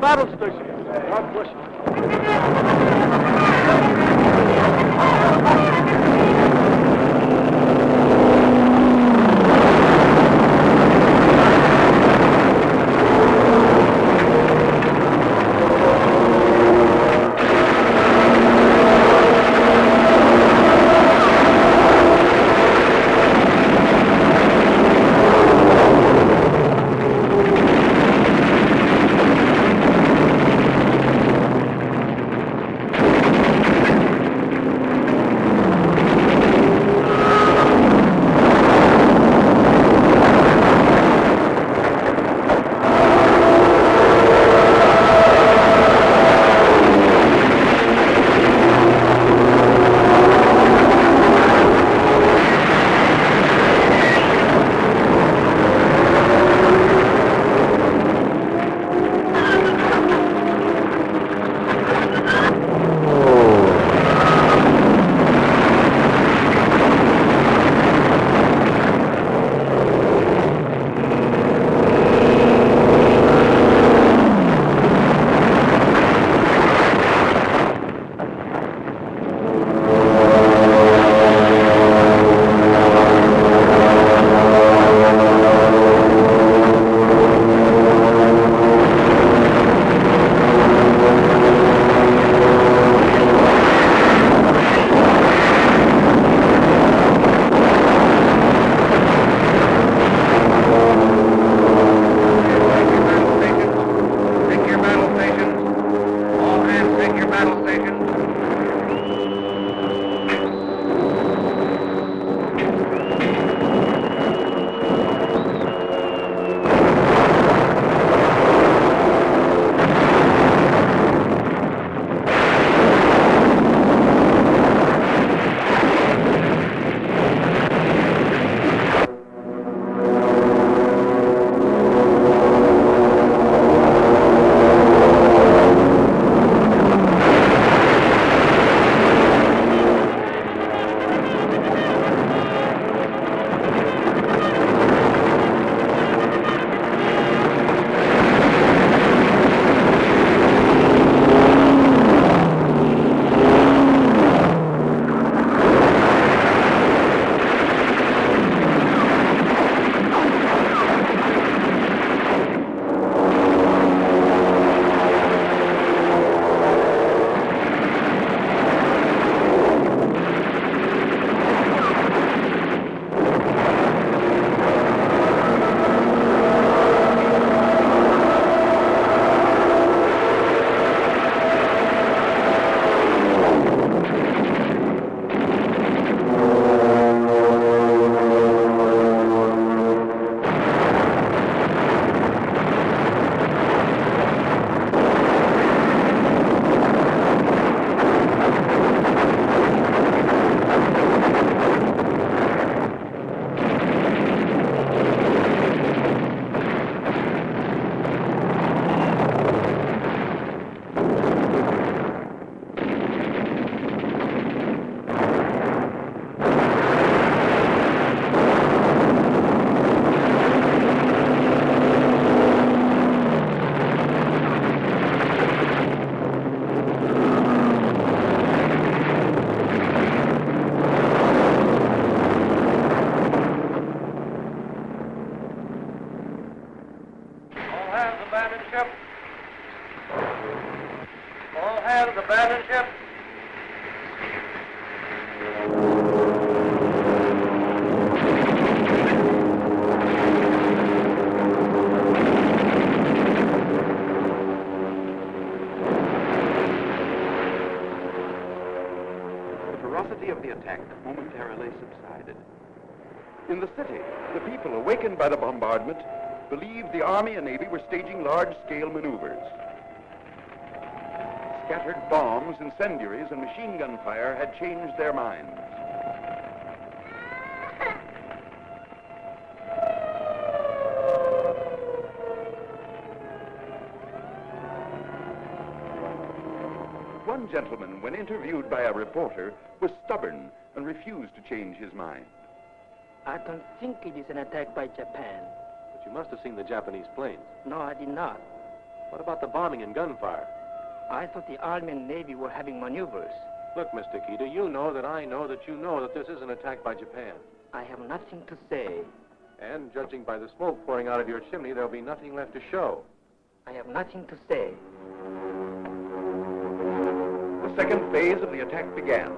[SPEAKER 18] Battle station. God bless you.
[SPEAKER 20] abandon ship. All hands abandon ship.
[SPEAKER 17] The ferocity of the attack momentarily subsided. In the city, the people, awakened by the bombardment, believed the Army and Navy were staging large-scale maneuvers. Scattered bombs, incendiaries, and machine gun fire had changed their minds. One gentleman, when interviewed by a reporter, was stubborn and refused to change his mind.
[SPEAKER 7] I don't think it is an attack by Japan.
[SPEAKER 18] But you must have seen the Japanese planes.
[SPEAKER 7] No, I did not.
[SPEAKER 18] What about the bombing and gunfire?
[SPEAKER 7] I thought the Army and Navy were having maneuvers.
[SPEAKER 18] Look, Mr. Kita, you know that I know that you know that this is an attack by Japan.
[SPEAKER 7] I have nothing to say.
[SPEAKER 18] And judging by the smoke pouring out of your chimney, there'll be nothing left to show.
[SPEAKER 7] I have nothing to say.
[SPEAKER 17] The second phase of the attack began.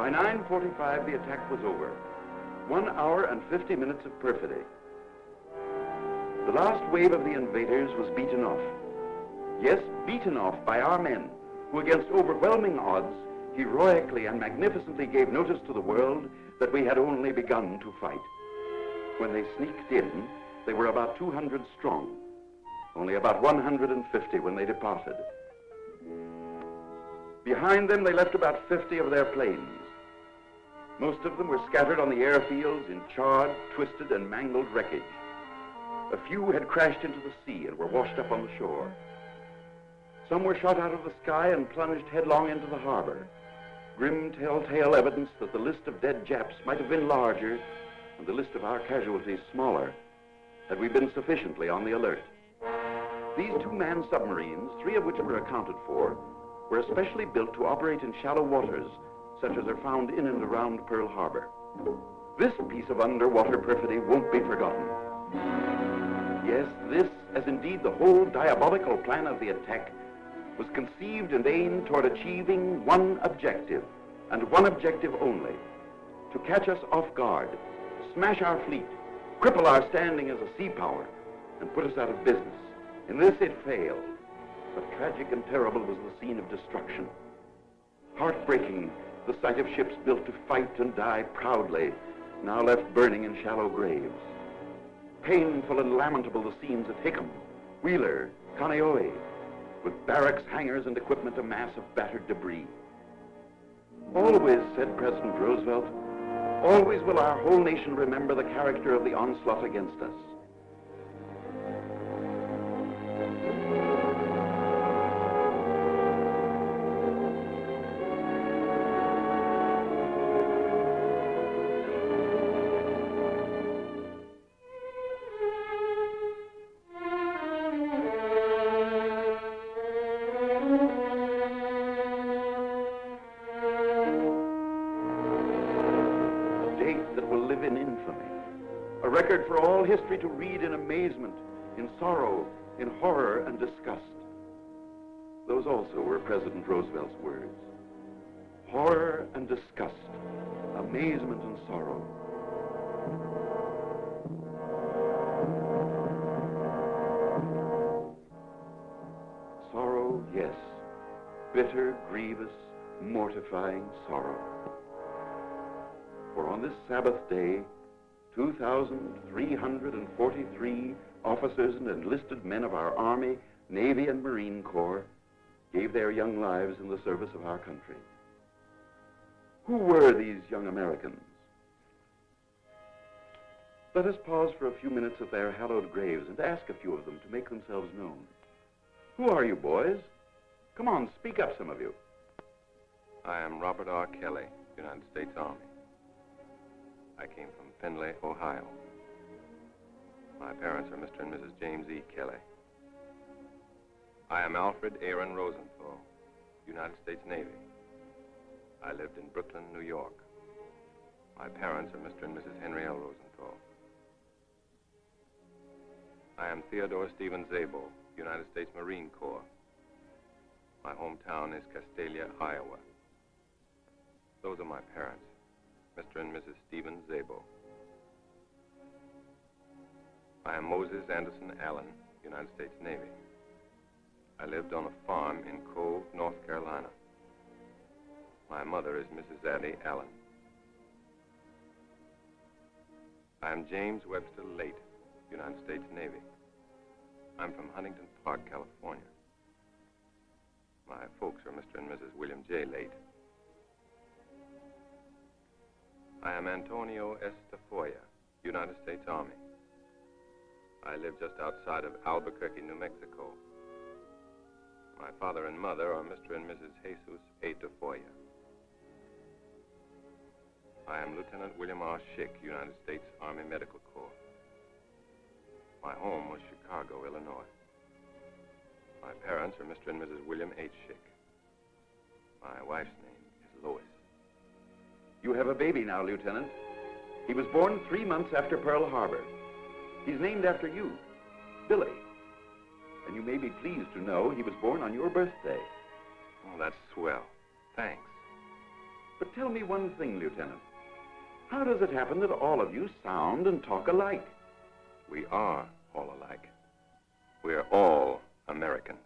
[SPEAKER 17] By 9:45, the attack was over. 1 hour and 50 minutes of perfidy. The last wave of the invaders was beaten off. Yes, beaten off by our men, who against overwhelming odds, heroically and magnificently gave notice to the world that we had only begun to fight. When they sneaked in, they were about 200 strong, only about 150 when they departed. Behind them, they left about 50 of their planes. Most of them were scattered on the airfields in charred, twisted, and mangled wreckage. A few had crashed into the sea and were washed up on the shore. Some were shot out of the sky and plunged headlong into the harbor. Grim telltale evidence that the list of dead Japs might have been larger and the list of our casualties smaller had we been sufficiently on the alert. These two-man submarines, 3 of which were accounted for, were especially built to operate in shallow waters, such as are found in and around Pearl Harbor. This piece of underwater perfidy won't be forgotten. Yes, this, as indeed the whole diabolical plan of the attack, was conceived and aimed toward achieving one objective, and one objective only: to catch us off guard, smash our fleet, cripple our standing as a sea power, and put us out of business. In this it failed, but tragic and terrible was the scene of destruction. Heartbreaking, the sight of ships built to fight and die proudly, now left burning in shallow graves. Painful and lamentable the scenes of Hickam, Wheeler, Kaneohe, with barracks, hangars, and equipment a mass of battered debris. Always, said President Roosevelt, always will our whole nation remember the character of the onslaught against us. For all history to read in amazement, in sorrow, in horror and disgust. Those also were President Roosevelt's words. Horror and disgust, amazement and sorrow. Sorrow, yes. Bitter, grievous, mortifying sorrow. For on this Sabbath day, 2,343 officers and enlisted men of our Army, Navy, and Marine Corps gave their young lives in the service of our country. Who were these young Americans? Let us pause for a few minutes at their hallowed graves and ask a few of them to make themselves known. Who are you, boys? Come on, speak up, some of you.
[SPEAKER 9] I am Robert R. Kelly, United States Army. I came from Findlay, Ohio. My parents are Mr. and Mrs. James E. Kelly. I am Alfred Aaron Rosenthal, United States Navy. I lived in Brooklyn, New York. My parents are Mr. and Mrs. Henry L. Rosenthal. I am Theodore Stephen Zabel, United States Marine Corps. My hometown is Castalia, Iowa. Those are my parents, Mr. and Mrs. Stephen Zabel. I am Moses Anderson Allen, United States Navy. I lived on a farm in Cove, North Carolina. My mother is Mrs. Addie Allen. I am James Webster Late, United States Navy. I'm from Huntington Park, California. My folks are Mr. and Mrs. William J. Late. I am Antonio S. Tafoya, United States Army. I live just outside of Albuquerque, New Mexico. My father and mother are Mr. and Mrs. Jesus A. Tafoya. I am Lieutenant William R. Schick, United States Army Medical Corps. My home was Chicago, Illinois. My parents are Mr. and Mrs. William H. Schick. My wife's name is Lois.
[SPEAKER 17] You have a baby now, Lieutenant. He was born 3 months after Pearl Harbor. He's named after you, Billy. And you may be pleased to know he was born on your birthday.
[SPEAKER 9] Oh, that's swell. Thanks.
[SPEAKER 17] But tell me one thing, Lieutenant. How does it happen that all of you sound and talk alike?
[SPEAKER 9] We are all alike. We're all Americans.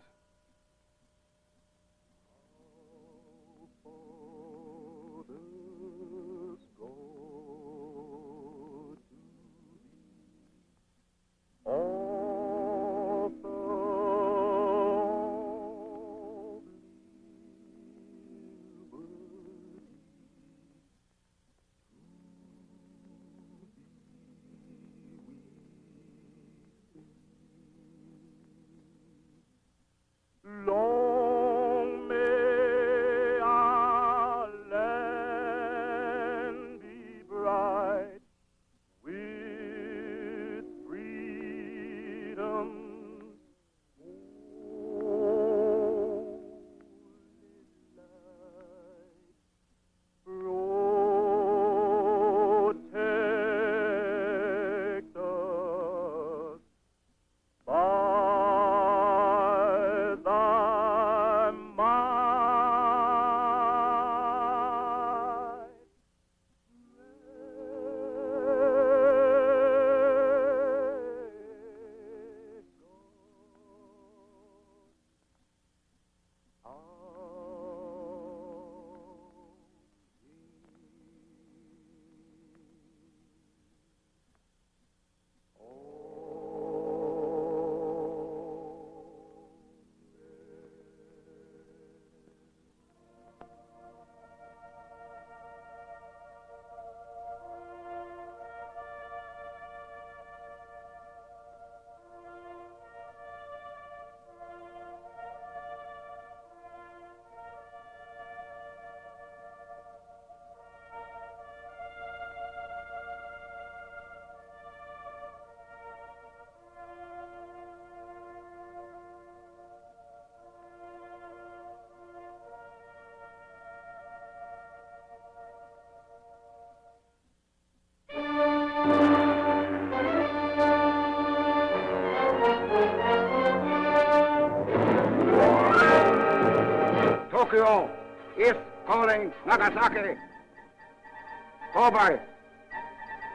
[SPEAKER 16] Tokyo is calling Nagasaki. Over.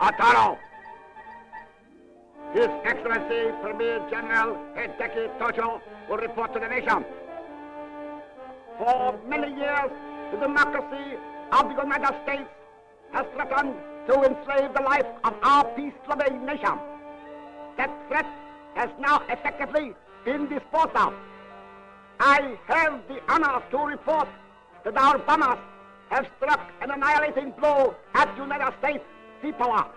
[SPEAKER 16] Ataro. His Excellency Premier General Hideki Tojo will report to the nation. For many years, the democracy of the United States has threatened to enslave the life of our peace-loving nation. That threat has now effectively been disposed of. I have the honor to report that our bombers have struck an annihilating blow at United States sea power.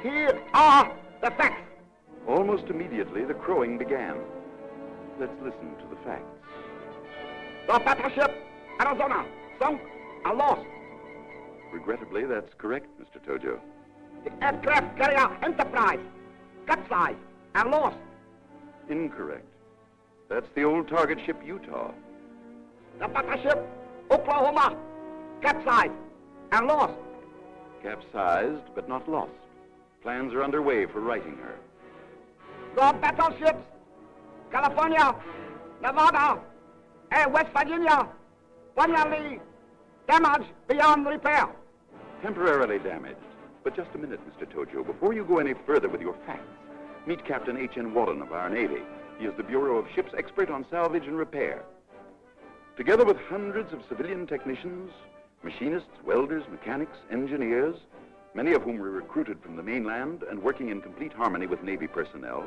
[SPEAKER 16] Here are the facts.
[SPEAKER 17] Almost immediately, the crowing began. Let's listen to the facts.
[SPEAKER 16] The battleship Arizona sunk and lost.
[SPEAKER 17] Regrettably, that's correct, Mr. Tojo.
[SPEAKER 16] The aircraft carrier Enterprise capsized and lost.
[SPEAKER 17] Incorrect. That's the old target ship Utah.
[SPEAKER 16] The battleship Oklahoma capsized and lost.
[SPEAKER 17] Capsized, but not lost. Plans are underway for righting her.
[SPEAKER 16] The battleships California, Nevada, and West Virginia permanently damaged beyond repair.
[SPEAKER 17] Temporarily damaged. But just a minute, Mr. Tojo. Before you go any further with your facts, meet Captain H.N. Wallen of our Navy. He is the Bureau of Ships expert on salvage and repair. Together with hundreds of civilian technicians, machinists, welders, mechanics, engineers, many of whom were recruited from the mainland and working in complete harmony with Navy personnel,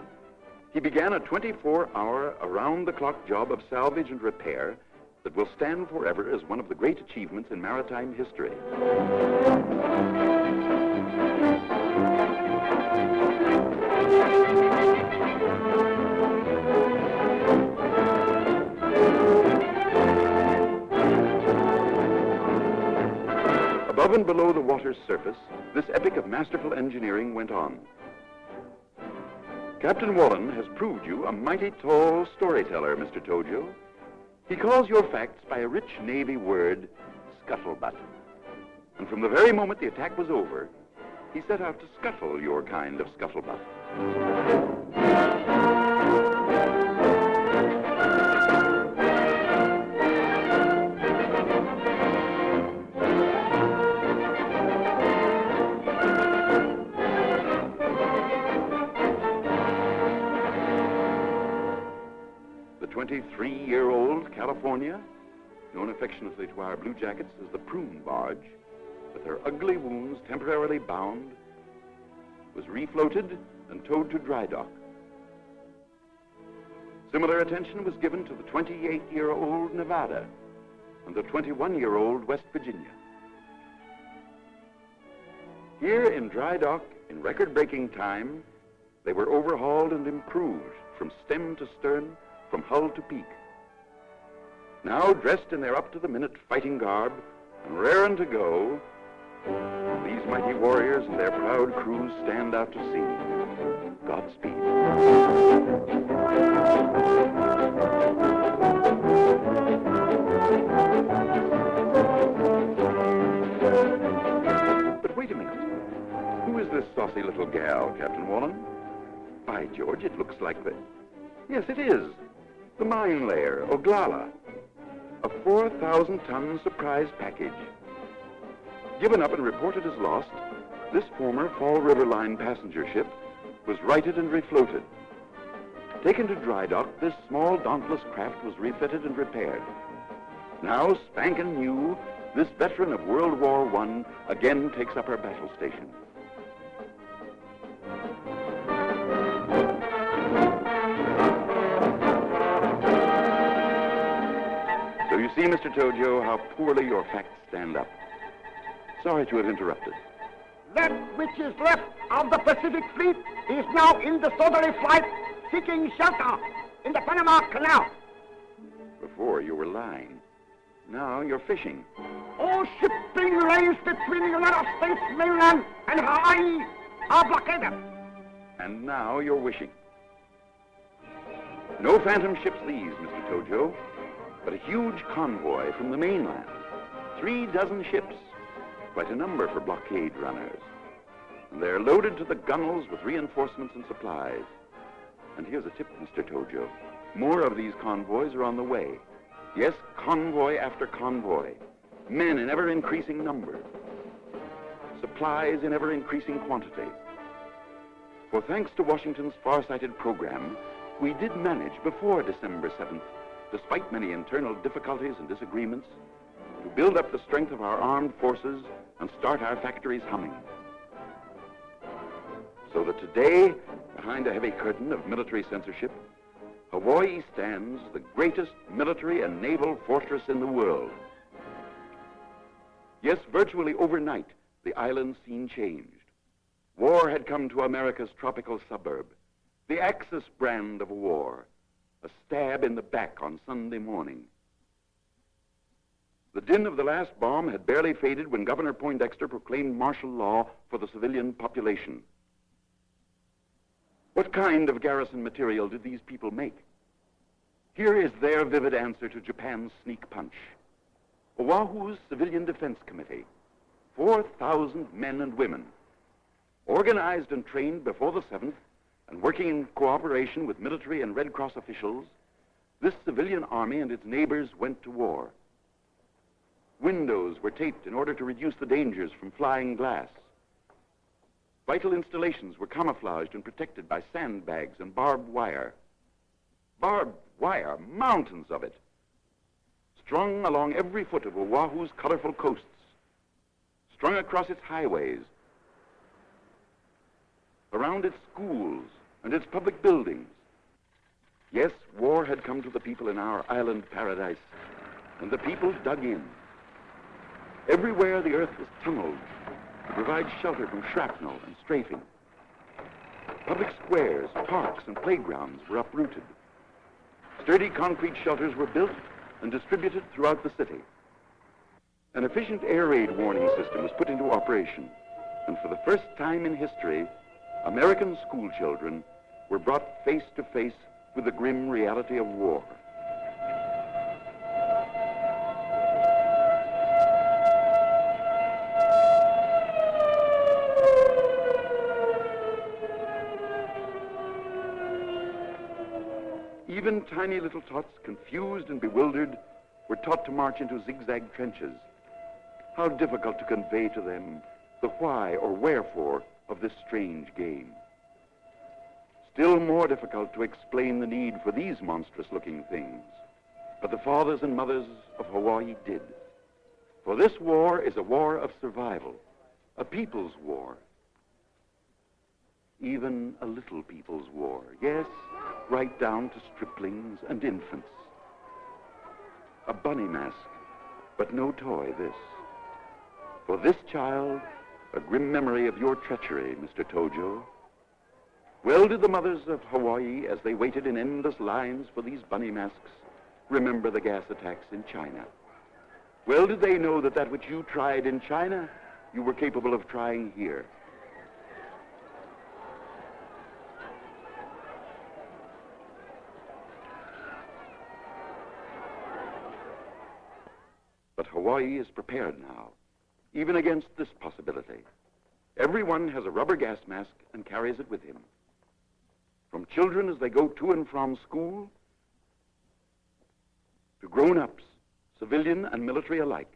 [SPEAKER 17] he began a 24-hour, around-the-clock job of salvage and repair that will stand forever as one of the great achievements in maritime history. Above and below the water's surface, this epic of masterful engineering went on. Captain Wallen has proved you a mighty tall storyteller, Mr. Tojo. He calls your facts by a rich Navy word, scuttlebutt. And from the very moment the attack was over, he set out to scuttle your kind of scuttlebutt. The 23-year-old California, known affectionately to our Blue Jackets as the Prune Barge, with her ugly wounds temporarily bound, was refloated and towed to dry dock. Similar attention was given to the 28-year-old Nevada and the 21-year-old West Virginia. Here in dry dock, in record-breaking time, they were overhauled and improved from stem to stern, from hull to peak. Now, dressed in their up-to-the-minute fighting garb and raring to go, these mighty warriors and their proud crews stand out to sea. Godspeed. But wait a minute. Who is this saucy little gal, Captain Wallen? By George, it looks like the... Yes, it is. The mine layer, Oglala. A 4,000-ton surprise package. Given up and reported as lost, this former Fall River Line passenger ship was righted and refloated. Taken to dry dock, this small, dauntless craft was refitted and repaired. Now, spanking new, this veteran of World War I again takes up her battle station. So you see, Mr. Tojo, how poorly your facts stand up. Sorry to have interrupted.
[SPEAKER 16] That which is left of the Pacific Fleet is now in the southerly flight, seeking shelter in the Panama Canal.
[SPEAKER 17] Before you were lying. Now you're fishing.
[SPEAKER 16] All shipping lanes between the United States mainland and Hawaii are blockaded.
[SPEAKER 17] And now you're wishing. No phantom ships these, Mr. Tojo, but a huge convoy from the mainland. 36 ships. quite a number for blockade runners. And they're loaded to the gunwales with reinforcements and supplies. And here's a tip, Mr. Tojo. More of these convoys are on the way. Yes, convoy after convoy. Men in ever-increasing numbers. Supplies in ever-increasing quantity. For thanks to Washington's far-sighted program, we did manage before December 7th, despite many internal difficulties and disagreements, to build up the strength of our armed forces and start our factories humming. So that today, behind a heavy curtain of military censorship, Hawaii stands the greatest military and naval fortress in the world. Yes, virtually overnight, the island scene changed. War had come to America's tropical suburb, the Axis brand of war, a stab in the back on Sunday morning. The din of the last bomb had barely faded when Governor Poindexter proclaimed martial law for the civilian population. What kind of garrison material did these people make? Here is their vivid answer to Japan's sneak punch. Oahu's Civilian Defense Committee, 4,000 men and women, organized and trained before the 7th, and working in cooperation with military and Red Cross officials, this civilian army and its neighbors went to war. Windows were taped in order to reduce the dangers from flying glass. Vital installations were camouflaged and protected by sandbags and barbed wire. Barbed wire, mountains of it, strung along every foot of Oahu's colorful coasts, strung across its highways, around its schools and its public buildings. Yes, war had come to the people in our island paradise, and the people dug in. Everywhere the earth was tunneled to provide shelter from shrapnel and strafing. Public squares, parks, and playgrounds were uprooted. Sturdy concrete shelters were built and distributed throughout the city. An efficient air raid warning system was put into operation, and for the first time in history, American school children were brought face to face with the grim reality of war. Even tiny little tots, confused and bewildered, were taught to march into zigzag trenches. How difficult to convey to them the why or wherefore of this strange game. Still more difficult to explain the need for these monstrous-looking things. But the fathers and mothers of Hawaii did. For this war is a war of survival, a people's war. Even a little people's war, yes, right down to striplings and infants. A bunny mask, but no toy, this. For this child, a grim memory of your treachery, Mr. Tojo. Well did the mothers of Hawaii, as they waited in endless lines for these bunny masks, remember the gas attacks in China. Well did they know that which you tried in China, you were capable of trying here. But Hawaii is prepared now, even against this possibility. Everyone has a rubber gas mask and carries it with him. From children as they go to and from school, to grown-ups, civilian and military alike.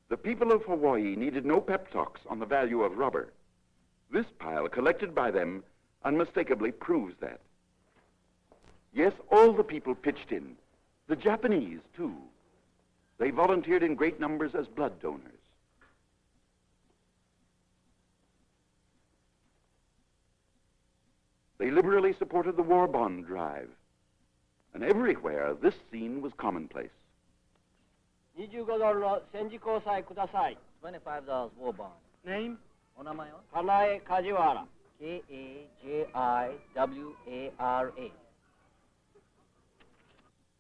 [SPEAKER 17] The people of Hawaii needed no pep talks on the value of rubber. This pile collected by them unmistakably proves that. Yes, all the people pitched in. The Japanese, too. They volunteered in great numbers as blood donors. They liberally supported the war bond drive. And everywhere, this scene was commonplace.
[SPEAKER 21] $25 war bond.
[SPEAKER 22] Name?
[SPEAKER 21] お名前は? Kanae Kajiwara. K-A-J-I-W-A-R-A.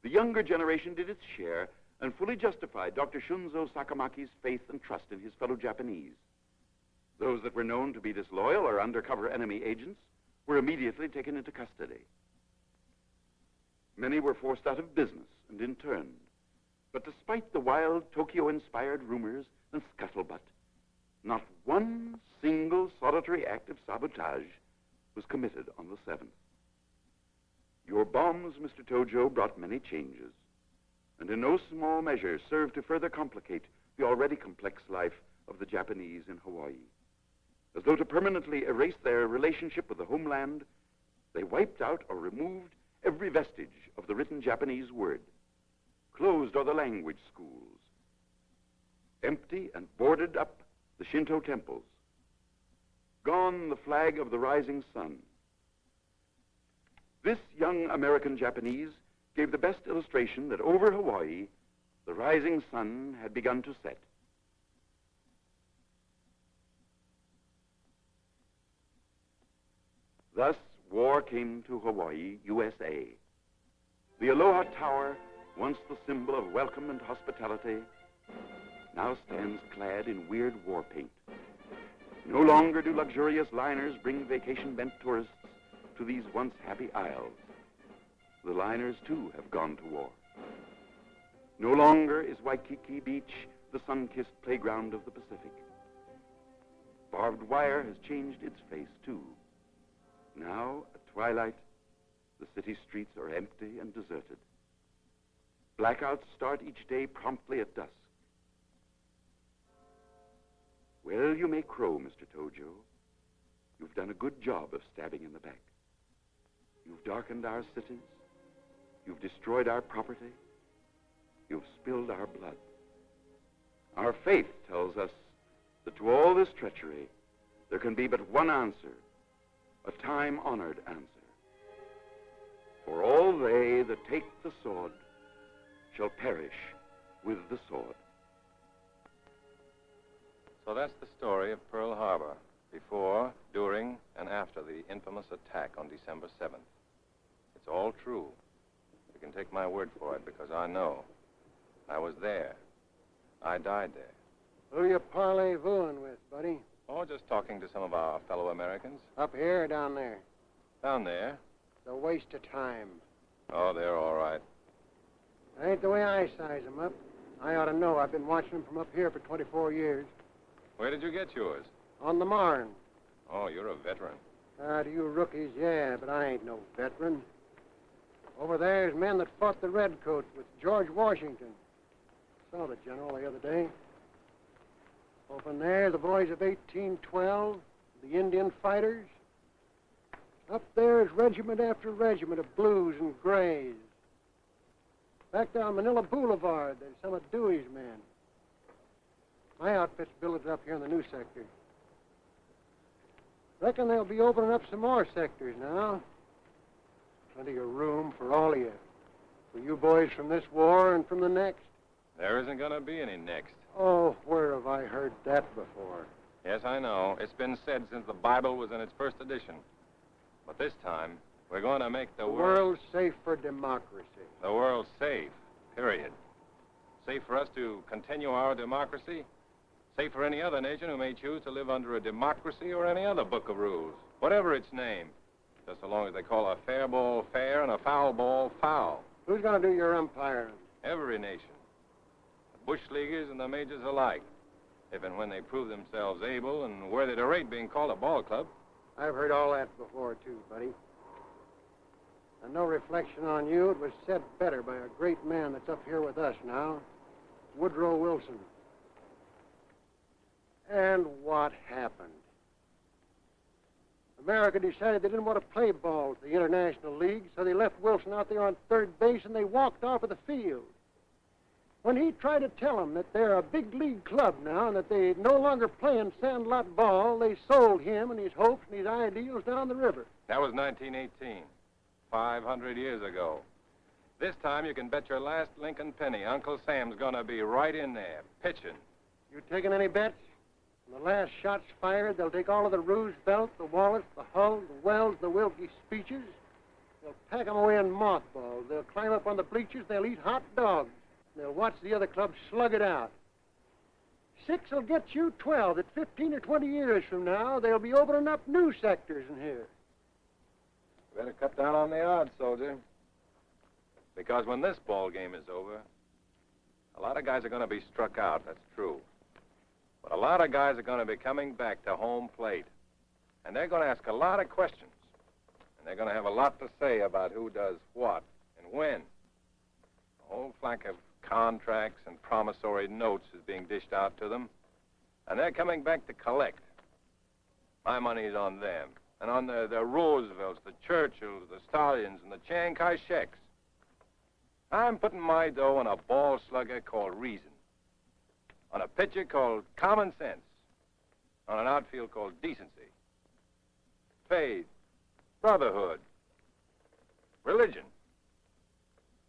[SPEAKER 17] The younger generation did its share and fully justified Dr. Shunzo Sakamaki's faith and trust in his fellow Japanese. Those that were known to be disloyal or undercover enemy agents were immediately taken into custody. Many were forced out of business and interned. But despite the wild Tokyo-inspired rumors and scuttlebutt, not one single solitary act of sabotage was committed on the 7th. Your bombs, Mr. Tojo, brought many changes, and in no small measure served to further complicate the already complex life of the Japanese in Hawaii. As though to permanently erase their relationship with the homeland, they wiped out or removed every vestige of the written Japanese word. Closed are the language schools. Empty and boarded up the Shinto temples. Gone the flag of the rising sun. This young American Japanese gave the best illustration that over Hawaii, the rising sun had begun to set. Thus, war came to Hawaii, USA. The Aloha Tower, once the symbol of welcome and hospitality, now stands clad in weird war paint. No longer do luxurious liners bring vacation-bent tourists to these once happy isles. The liners, too, have gone to war. No longer is Waikiki Beach the sun-kissed playground of the Pacific. Barbed wire has changed its face, too. Now, at twilight, the city streets are empty and deserted. Blackouts start each day promptly at dusk. Well, you may crow, Mr. Tojo. You've done a good job of stabbing in the back. You've darkened our cities. You've destroyed our property. You've spilled our blood. Our faith tells us that to all this treachery, there can be but one answer, a time-honored answer. For all they that take the sword shall perish with the sword.
[SPEAKER 9] So that's the story of Pearl Harbor, before, during, and after the infamous attack on December 7th. It's all true. You can take my word for it, because I know. I was there. I died there.
[SPEAKER 10] Who you parley-vooing with, buddy?
[SPEAKER 9] Oh, just talking to some of our fellow Americans.
[SPEAKER 10] Up here or down there?
[SPEAKER 9] Down there.
[SPEAKER 10] It's a waste of time.
[SPEAKER 9] Oh, they're all right.
[SPEAKER 10] That ain't the way I size them up. I ought to know. I've been watching them from up here for 24 years.
[SPEAKER 9] Where did you get yours?
[SPEAKER 10] On the Marne.
[SPEAKER 9] Oh, you're a veteran.
[SPEAKER 10] To you rookies, yeah, but I ain't no veteran. Over there's men that fought the Redcoats with George Washington. Saw the general the other day. Over there, the boys of 1812, the Indian fighters. Up there is regiment after regiment of blues and grays. Back down Manila Boulevard, there's some of Dewey's men. My outfit's billeted up here in the new sector. Reckon they'll be opening up some more sectors now. Plenty of room for all of you. For you boys from this war and from the next.
[SPEAKER 9] There isn't going to be any next.
[SPEAKER 10] Oh, where have I heard that before?
[SPEAKER 9] Yes, I know. It's been said since the Bible was in its first edition. But this time, we're going to make the
[SPEAKER 10] world safe for democracy.
[SPEAKER 9] The world safe, period. Safe for us to continue our democracy. Safe for any other nation who may choose to live under a democracy or any other book of rules, whatever its name, just so long as they call a fair ball fair and a foul ball foul.
[SPEAKER 10] Who's going to do your umpiring?
[SPEAKER 9] Every nation. The bush leaguers and the majors alike, if and when they prove themselves able and worthy to rate being called a ball club.
[SPEAKER 10] I've heard all that before, too, buddy. And no reflection on you, it was said better by a great man that's up here with us now, Woodrow Wilson. And what happened? America decided they didn't want to play ball at the International League, so they left Wilson out there on third base and they walked off of the field. When he tried to tell them that they're a big league club now and that they no longer play in sandlot ball, they sold him and his hopes and his ideals down the river.
[SPEAKER 9] That was 1918, 500 years ago. This time you can bet your last Lincoln penny Uncle Sam's going to be right in there, pitching.
[SPEAKER 10] You taking any bets? When the last shot's fired, they'll take all of the Roosevelt, the Wallace, the Hull, the Wells, the Wilkie speeches. They'll pack them away in mothballs. They'll climb up on the bleachers. They'll eat hot dogs. They'll watch the other clubs slug it out. 6 will get you 12. At 15 or 20 years from now, they'll be opening up new sectors in here.
[SPEAKER 9] Better cut down on the odds, soldier. Because when this ball game is over, A lot of guys are going to be struck out, that's true. But a lot of guys are going to be coming back to home plate. And they're going to ask a lot of questions. And they're going to have a lot to say about who does what and when. A whole flack of contracts and promissory notes is being dished out to them. And they're coming back to collect. My money's on them. And on the Roosevelts, the Churchills, the Stallions, and the Chiang Kai-sheks. I'm putting my dough on a ball slugger called reason. On a pitcher called common sense. On an outfield called decency. Faith, brotherhood, religion.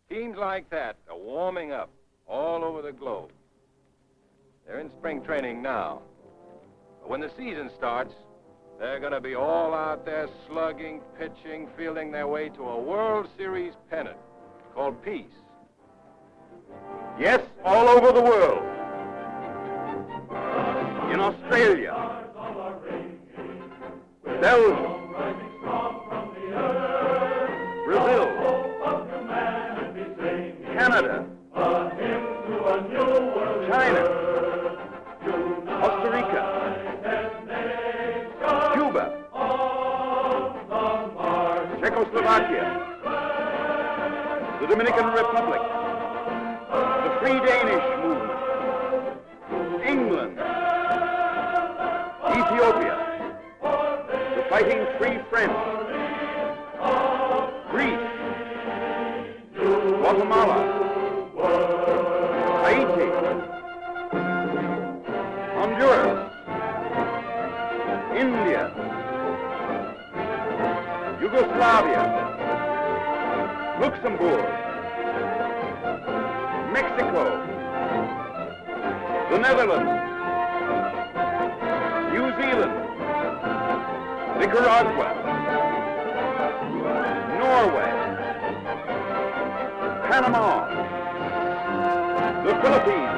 [SPEAKER 9] Teams like that are warming up all over the globe. They're in spring training now. But when the season starts, they're going to be all out there slugging, pitching, fielding their way to a World Series pennant called peace.
[SPEAKER 17] Yes, all over the world. In Australia, Belgium, Brazil, Canada, China, Costa Rica, Cuba, Czechoslovakia, the Dominican Republic, the Free Danish movement, England, Ethiopia, the Fighting Free French, Greece, Guatemala, Haiti, Honduras, India, Yugoslavia, Luxembourg, Mexico, the Netherlands, New Zealand, Nicaragua, Norway, Panama, the Philippines,